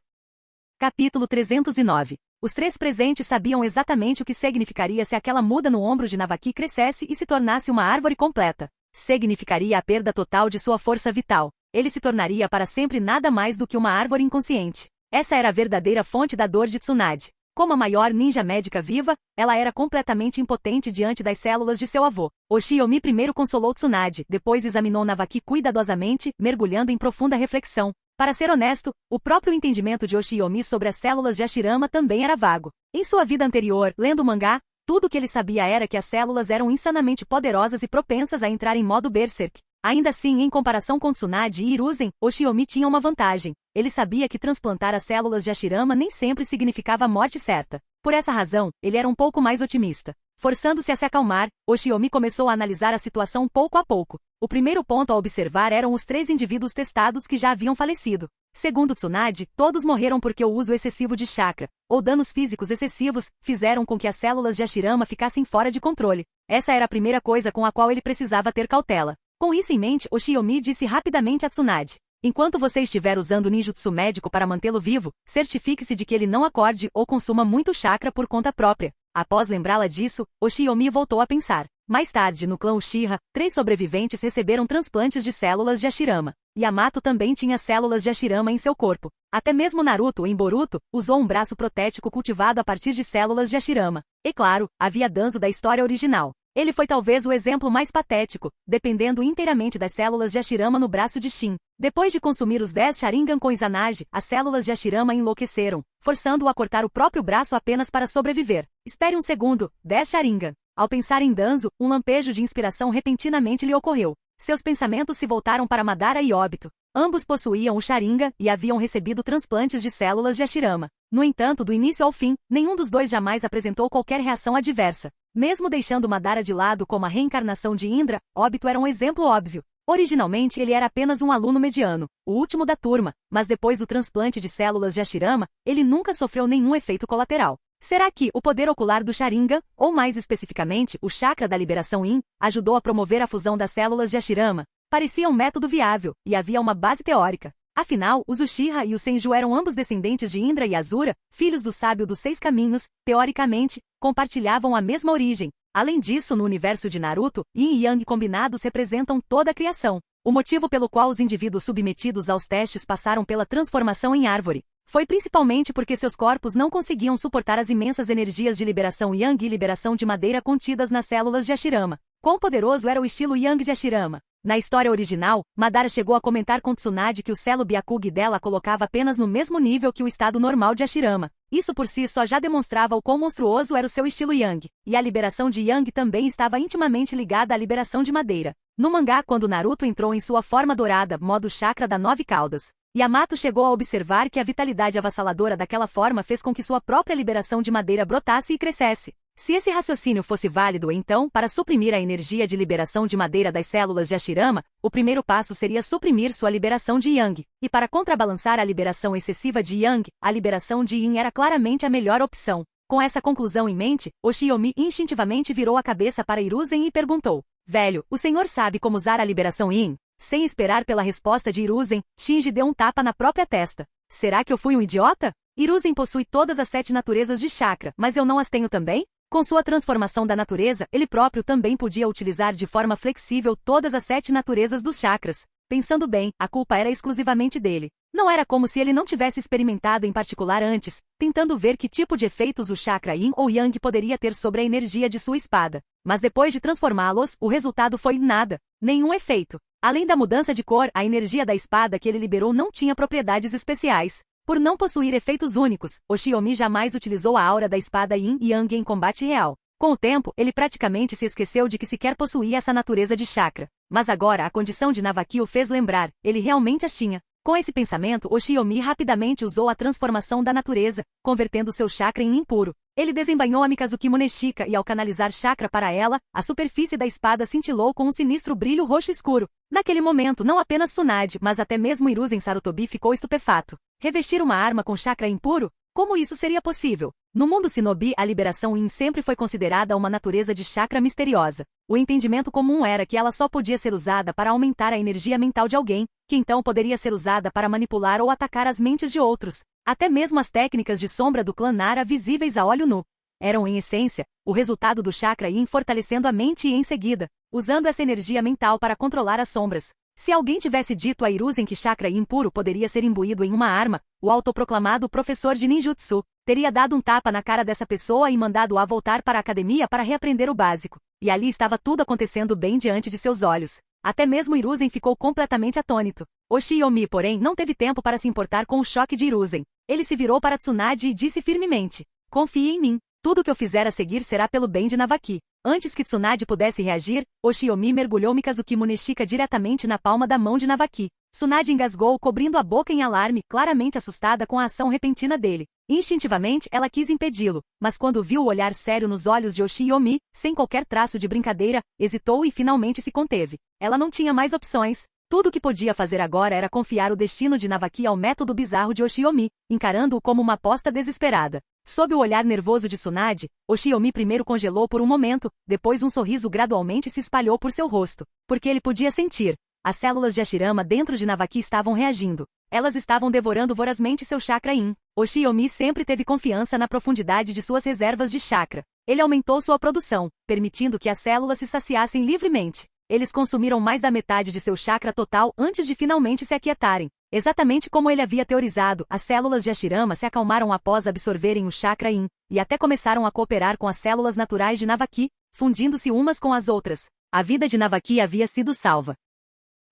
Capítulo 309. Os 3 presentes sabiam exatamente o que significaria se aquela muda no ombro de Navaki crescesse e se tornasse uma árvore completa. Significaria a perda total de sua força vital. Ele se tornaria para sempre nada mais do que uma árvore inconsciente. Essa era a verdadeira fonte da dor de Tsunade. Como a maior ninja médica viva, ela era completamente impotente diante das células de seu avô. Oshiyomi primeiro consolou Tsunade, depois examinou Navaki cuidadosamente, mergulhando em profunda reflexão. Para ser honesto, o próprio entendimento de Oshiyomi sobre as células de Hashirama também era vago. Em sua vida anterior, lendo o mangá, tudo o que ele sabia era que as células eram insanamente poderosas e propensas a entrar em modo berserk. Ainda assim, em comparação com Tsunade e Hiruzen, Oshiyomi tinha uma vantagem. Ele sabia que transplantar as células de Hashirama nem sempre significava a morte certa. Por essa razão, ele era um pouco mais otimista. Forçando-se a se acalmar, Oshiyomi começou a analisar a situação pouco a pouco. O primeiro ponto a observar eram os 3 indivíduos testados que já haviam falecido. Segundo Tsunade, todos morreram porque o uso excessivo de chakra, ou danos físicos excessivos, fizeram com que as células de Hashirama ficassem fora de controle. Essa era a primeira coisa com a qual ele precisava ter cautela. Com isso em mente, Oshiyomi disse rapidamente a Tsunade: enquanto você estiver usando ninjutsu médico para mantê-lo vivo, certifique-se de que ele não acorde ou consuma muito chakra por conta própria. Após lembrá-la disso, Oshiyomi voltou a pensar. Mais tarde, no clã Uchiha, 3 sobreviventes receberam transplantes de células de Hashirama. Yamato também tinha células de Hashirama em seu corpo. Até mesmo Naruto, em Boruto, usou um braço protético cultivado a partir de células de Hashirama. E claro, havia Danzo da história original. Ele foi talvez o exemplo mais patético, dependendo inteiramente das células de Hashirama no braço de Shin. Depois de consumir os 10 Sharingan com Izanagi, as células de Hashirama enlouqueceram, forçando-o a cortar o próprio braço apenas para sobreviver. Espere um segundo, 10 Sharingan. Ao pensar em Danzo, um lampejo de inspiração repentinamente lhe ocorreu. Seus pensamentos se voltaram para Madara e Obito. Ambos possuíam o Sharingan e haviam recebido transplantes de células de Hashirama. No entanto, do início ao fim, nenhum dos dois jamais apresentou qualquer reação adversa. Mesmo deixando Madara de lado como a reencarnação de Indra, Obito era um exemplo óbvio. Originalmente ele era apenas um aluno mediano, o último da turma, mas depois do transplante de células de Hashirama, ele nunca sofreu nenhum efeito colateral. Será que o poder ocular do Sharingan, ou mais especificamente, o chakra da liberação Yin, ajudou a promover a fusão das células de Hashirama? Parecia um método viável, e havia uma base teórica. Afinal, os Uchiha e os Senju eram ambos descendentes de Indra e Asura, filhos do sábio dos 6 caminhos, teoricamente, compartilhavam a mesma origem. Além disso, no universo de Naruto, Yin e Yang combinados representam toda a criação. O motivo pelo qual os indivíduos submetidos aos testes passaram pela transformação em árvore foi principalmente porque seus corpos não conseguiam suportar as imensas energias de liberação Yang e liberação de madeira contidas nas células de Hashirama. Quão poderoso era o estilo Yang de Hashirama? Na história original, Madara chegou a comentar com Tsunade que o selo Byakugan dela colocava apenas no mesmo nível que o estado normal de Hashirama. Isso por si só já demonstrava o quão monstruoso era o seu estilo Yang, e a liberação de Yang também estava intimamente ligada à liberação de madeira. No mangá, quando Naruto entrou em sua forma dourada, modo chakra da 9 caudas, Yamato chegou a observar que a vitalidade avassaladora daquela forma fez com que sua própria liberação de madeira brotasse e crescesse. Se esse raciocínio fosse válido então, para suprimir a energia de liberação de madeira das células de Hashirama, o primeiro passo seria suprimir sua liberação de Yang. E para contrabalançar a liberação excessiva de Yang, a liberação de Yin era claramente a melhor opção. Com essa conclusão em mente, Oshiyomi instintivamente virou a cabeça para Hiruzen e perguntou: "Velho, o senhor sabe como usar a liberação Yin?" Sem esperar pela resposta de Hiruzen, Shinji deu um tapa na própria testa. Será que eu fui um idiota? Hiruzen possui todas as 7 naturezas de chakra, mas eu não as tenho também? Com sua transformação da natureza, ele próprio também podia utilizar de forma flexível todas as 7 naturezas dos chakras. Pensando bem, a culpa era exclusivamente dele. Não era como se ele não tivesse experimentado em particular antes, tentando ver que tipo de efeitos o chakra Yin ou Yang poderia ter sobre a energia de sua espada. Mas depois de transformá-los, o resultado foi nada, nenhum efeito. Além da mudança de cor, a energia da espada que ele liberou não tinha propriedades especiais. Por não possuir efeitos únicos, Oshiyomi jamais utilizou a aura da espada Yin e Yang em combate real. Com o tempo, ele praticamente se esqueceu de que sequer possuía essa natureza de chakra. Mas agora a condição de Navaki o fez lembrar, ele realmente as tinha. Com esse pensamento, Oshiyomi rapidamente usou a transformação da natureza, convertendo seu chakra em impuro. Ele desembainhou a Mikazuki Muneshika e ao canalizar chakra para ela, a superfície da espada cintilou com um sinistro brilho roxo escuro. Naquele momento, não apenas Tsunade, mas até mesmo Hiruzen Sarutobi ficou estupefato. Revestir uma arma com chakra impuro? Como isso seria possível? No mundo Shinobi, a liberação Yin sempre foi considerada uma natureza de chakra misteriosa. O entendimento comum era que ela só podia ser usada para aumentar a energia mental de alguém, que então poderia ser usada para manipular ou atacar as mentes de outros. Até mesmo as técnicas de sombra do clã Nara visíveis a olho nu eram, em essência, o resultado do chakra Yin fortalecendo a mente e, em seguida, usando essa energia mental para controlar as sombras. Se alguém tivesse dito a Hiruzen que chakra Yin puro poderia ser imbuído em uma arma, o autoproclamado professor de ninjutsu teria dado um tapa na cara dessa pessoa e mandado-a voltar para a academia para reaprender o básico. E ali estava tudo acontecendo bem diante de seus olhos. Até mesmo Hiruzen ficou completamente atônito. Oshiyomi, porém, não teve tempo para se importar com o choque de Hiruzen. Ele se virou para Tsunade e disse firmemente: "Confie em mim. Tudo que eu fizer a seguir será pelo bem de Navaki." Antes que Tsunade pudesse reagir, Oshiyomi mergulhou Mikazuki Muneshika diretamente na palma da mão de Navaki. Tsunade engasgou, cobrindo a boca em alarme, claramente assustada com a ação repentina dele. Instintivamente, ela quis impedi-lo, mas quando viu o olhar sério nos olhos de Oshiyomi, sem qualquer traço de brincadeira, hesitou e finalmente se conteve. Ela não tinha mais opções. Tudo o que podia fazer agora era confiar o destino de Navaki ao método bizarro de Oshiyomi, encarando-o como uma aposta desesperada. Sob o olhar nervoso de Tsunade, Oshiyomi primeiro congelou por um momento, depois um sorriso gradualmente se espalhou por seu rosto, porque ele podia sentir. As células de Hashirama dentro de Navaki estavam reagindo. Elas estavam devorando vorazmente seu chakra Yin. Oshiyomi sempre teve confiança na profundidade de suas reservas de chakra. Ele aumentou sua produção, permitindo que as células se saciassem livremente. Eles consumiram mais da metade de seu chakra total antes de finalmente se aquietarem. Exatamente como ele havia teorizado, as células de Ashirama se acalmaram após absorverem o chakra Yin, e até começaram a cooperar com as células naturais de Navaki, fundindo-se umas com as outras. A vida de Navaki havia sido salva.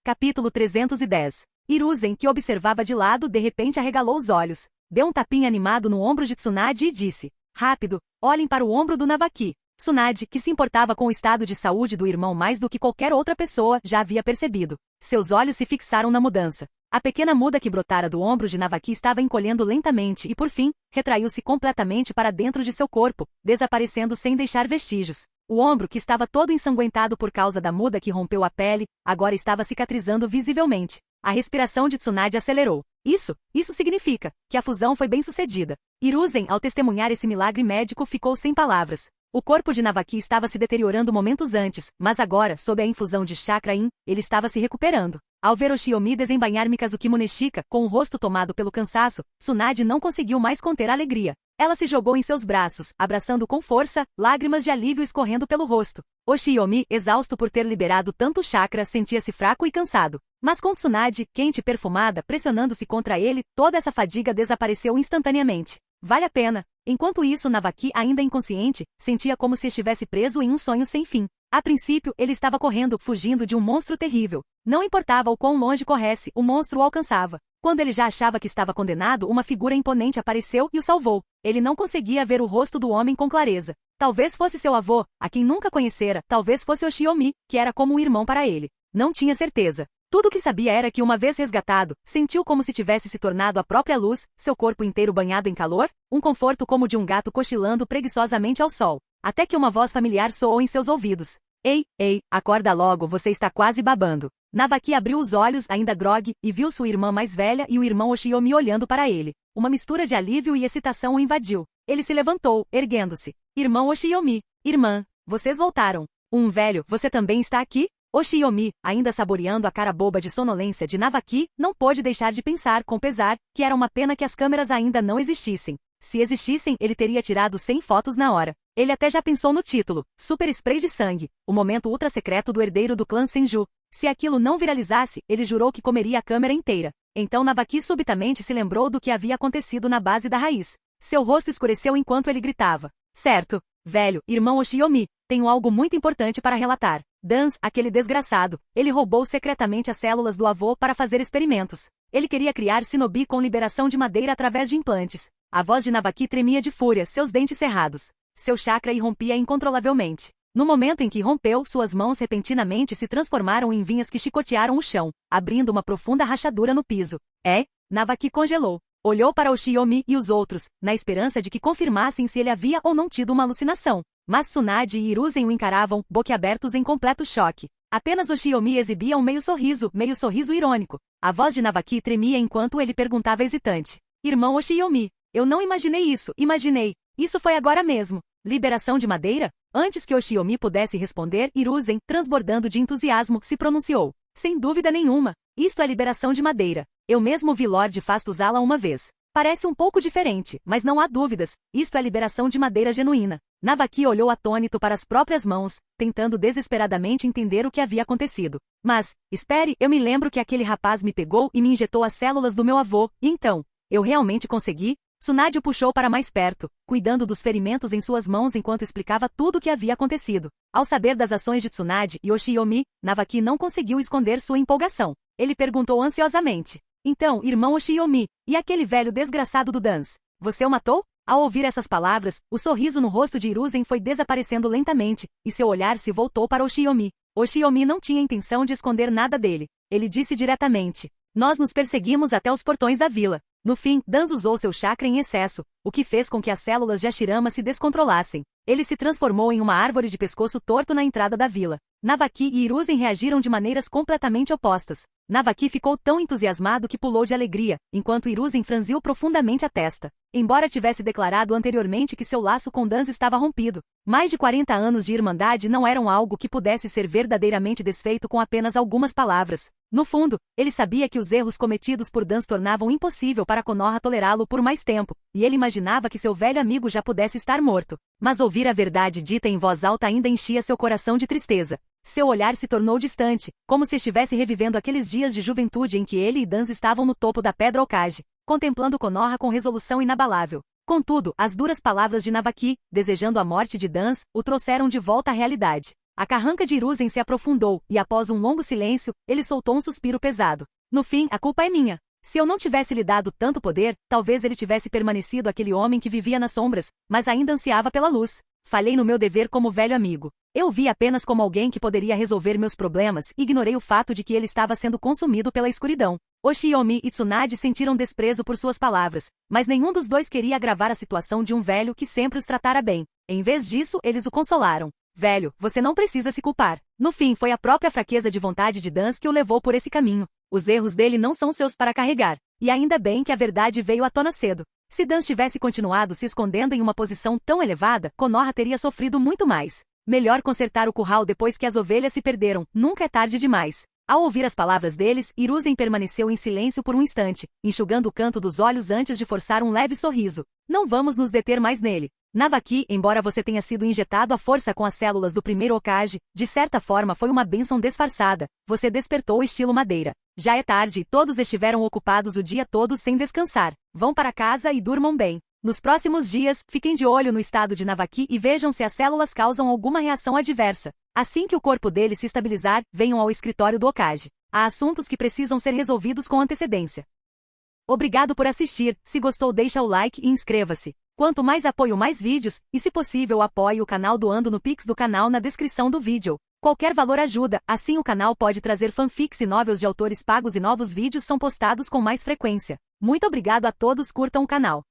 Capítulo 310. Hiruzen, que observava de lado, de repente arregalou os olhos, deu um tapinha animado no ombro de Tsunade e disse: rápido, olhem para o ombro do Navaki. Tsunade, que se importava com o estado de saúde do irmão mais do que qualquer outra pessoa, já havia percebido. Seus olhos se fixaram na mudança. A pequena muda que brotara do ombro de Navaki estava encolhendo lentamente e, por fim, retraiu-se completamente para dentro de seu corpo, desaparecendo sem deixar vestígios. O ombro, que estava todo ensanguentado por causa da muda que rompeu a pele, agora estava cicatrizando visivelmente. A respiração de Tsunade acelerou. Isso significa que a fusão foi bem sucedida. Hiruzen, ao testemunhar esse milagre médico, ficou sem palavras. O corpo de Navaki estava se deteriorando momentos antes, mas agora, sob a infusão de chakra Yin, ele estava se recuperando. Ao ver Oshiomi desembainhar Mikazuki Muneshika, com o rosto tomado pelo cansaço, Tsunade não conseguiu mais conter a alegria. Ela se jogou em seus braços, abraçando com força, lágrimas de alívio escorrendo pelo rosto. Oshiomi, exausto por ter liberado tanto chakra, sentia-se fraco e cansado. Mas com Tsunade, quente e perfumada, pressionando-se contra ele, toda essa fadiga desapareceu instantaneamente. Vale a pena. Enquanto isso, Navaki, ainda inconsciente, sentia como se estivesse preso em um sonho sem fim. A princípio, ele estava correndo, fugindo de um monstro terrível. Não importava o quão longe corresse, o monstro o alcançava. Quando ele já achava que estava condenado, uma figura imponente apareceu e o salvou. Ele não conseguia ver o rosto do homem com clareza. Talvez fosse seu avô, a quem nunca conhecera, talvez fosse Oshiomi, que era como um irmão para ele. Não tinha certeza. Tudo o que sabia era que, uma vez resgatado, sentiu como se tivesse se tornado a própria luz, seu corpo inteiro banhado em calor, um conforto como de um gato cochilando preguiçosamente ao sol. Até que uma voz familiar soou em seus ouvidos. Ei, acorda logo, você está quase babando. Navaki abriu os olhos, ainda grogue, e viu sua irmã mais velha e o irmão Oshiomi olhando para ele. Uma mistura de alívio e excitação o invadiu. Ele se levantou, erguendo-se. Irmão Oshiomi, irmã, vocês voltaram. Velho, você também está aqui? Oshiomi, ainda saboreando a cara boba de sonolência de Navaki, não pôde deixar de pensar, com pesar, que era uma pena que as câmeras ainda não existissem. Se existissem, ele teria tirado 100 fotos na hora. Ele até já pensou no título, Super Spray de Sangue, o momento ultra secreto do herdeiro do clã Senju. Se aquilo não viralizasse, ele jurou que comeria a câmera inteira. Então Navaki subitamente se lembrou do que havia acontecido na base da raiz. Seu rosto escureceu enquanto ele gritava. Certo, velho, irmão Oshiomi, tenho algo muito importante para relatar. Dans, aquele desgraçado, ele roubou secretamente as células do avô para fazer experimentos. Ele queria criar Shinobi com liberação de madeira através de implantes. A voz de Navaki tremia de fúria, seus dentes cerrados. Seu chakra irrompia incontrolavelmente. No momento em que rompeu, suas mãos repentinamente se transformaram em vinhas que chicotearam o chão, abrindo uma profunda rachadura no piso. Navaki congelou. Olhou para Oshiomi e os outros, na esperança de que confirmassem se ele havia ou não tido uma alucinação. Mas Tsunade e Hiruzen o encaravam, boquiabertos em completo choque. Apenas Oshiomi exibia um meio sorriso irônico. A voz de Navaki tremia enquanto ele perguntava hesitante. Irmão Oshiomi, eu não imaginei isso, imaginei. Isso foi agora mesmo. Liberação de madeira? Antes que Oshiomi pudesse responder, Hiruzen, transbordando de entusiasmo, se pronunciou. Sem dúvida nenhuma. Isto é liberação de madeira. Eu mesmo vi Lord Fast usá-la uma vez. Parece um pouco diferente, mas não há dúvidas. Isto é liberação de madeira genuína. Navaki olhou atônito para as próprias mãos, tentando desesperadamente entender o que havia acontecido. Mas, espere, eu me lembro que aquele rapaz me pegou e me injetou as células do meu avô, e então, eu realmente consegui? Tsunade o puxou para mais perto, cuidando dos ferimentos em suas mãos enquanto explicava tudo o que havia acontecido. Ao saber das ações de Tsunade e Oshiomi, Navaki não conseguiu esconder sua empolgação. Ele perguntou ansiosamente. Então, irmão Oshiomi, e aquele velho desgraçado do Dans? Você o matou? Ao ouvir essas palavras, o sorriso no rosto de Hiruzen foi desaparecendo lentamente, e seu olhar se voltou para Oshiomi. Oshiomi não tinha intenção de esconder nada dele. Ele disse diretamente. Nós nos perseguimos até os portões da vila. No fim, Dans usou seu chakra em excesso, o que fez com que as células de Ashirama se descontrolassem. Ele se transformou em uma árvore de pescoço torto na entrada da vila. Navaki e Hiruzen reagiram de maneiras completamente opostas. Navaki ficou tão entusiasmado que pulou de alegria, enquanto Hiruzen franziu profundamente a testa. Embora tivesse declarado anteriormente que seu laço com Dans estava rompido, mais de 40 anos de irmandade não eram algo que pudesse ser verdadeiramente desfeito com apenas algumas palavras. No fundo, ele sabia que os erros cometidos por Dans tornavam impossível para para Konoha tolerá-lo por mais tempo, e ele imaginava que seu velho amigo já pudesse estar morto. Mas ouvir a verdade dita em voz alta ainda enchia seu coração de tristeza. Seu olhar se tornou distante, como se estivesse revivendo aqueles dias de juventude em que ele e Danzo estavam no topo da Pedra Hokage, contemplando Konoha com resolução inabalável. Contudo, as duras palavras de Navaki, desejando a morte de Danzo, o trouxeram de volta à realidade. A carranca de Hiruzen se aprofundou, e após um longo silêncio, ele soltou um suspiro pesado. No fim, a culpa é minha. Se eu não tivesse lhe dado tanto poder, talvez ele tivesse permanecido aquele homem que vivia nas sombras, mas ainda ansiava pela luz. Falhei no meu dever como velho amigo. Eu vi apenas como alguém que poderia resolver meus problemas e ignorei o fato de que ele estava sendo consumido pela escuridão. Oshiomi e Tsunade sentiram desprezo por suas palavras, mas nenhum dos dois queria agravar a situação de um velho que sempre os tratara bem. Em vez disso, eles o consolaram. Velho, você não precisa se culpar. No fim, foi a própria fraqueza de vontade de Danzo que o levou por esse caminho. Os erros dele não são seus para carregar. E ainda bem que a verdade veio à tona cedo. Se Danzo tivesse continuado se escondendo em uma posição tão elevada, Konoha teria sofrido muito mais. Melhor consertar o curral depois que as ovelhas se perderam, nunca é tarde demais. Ao ouvir as palavras deles, Hiruzen permaneceu em silêncio por um instante, enxugando o canto dos olhos antes de forçar um leve sorriso. Não vamos nos deter mais nele. Navaki, embora você tenha sido injetado à força com as células do primeiro Hokage, de certa forma foi uma bênção disfarçada. Você despertou o estilo madeira. Já é tarde e todos estiveram ocupados o dia todo sem descansar. Vão para casa e durmam bem. Nos próximos dias, fiquem de olho no estado de Navaki e vejam se as células causam alguma reação adversa. Assim que o corpo dele se estabilizar, venham ao escritório do Hokage. Há assuntos que precisam ser resolvidos com antecedência. Obrigado por assistir. Se gostou, deixa o like e inscreva-se. Quanto mais apoio, mais vídeos, e se possível apoie o canal doando no Pix do canal na descrição do vídeo. Qualquer valor ajuda, assim o canal pode trazer fanfics e novels de autores pagos e novos vídeos são postados com mais frequência. Muito obrigado a todos, curtam o canal.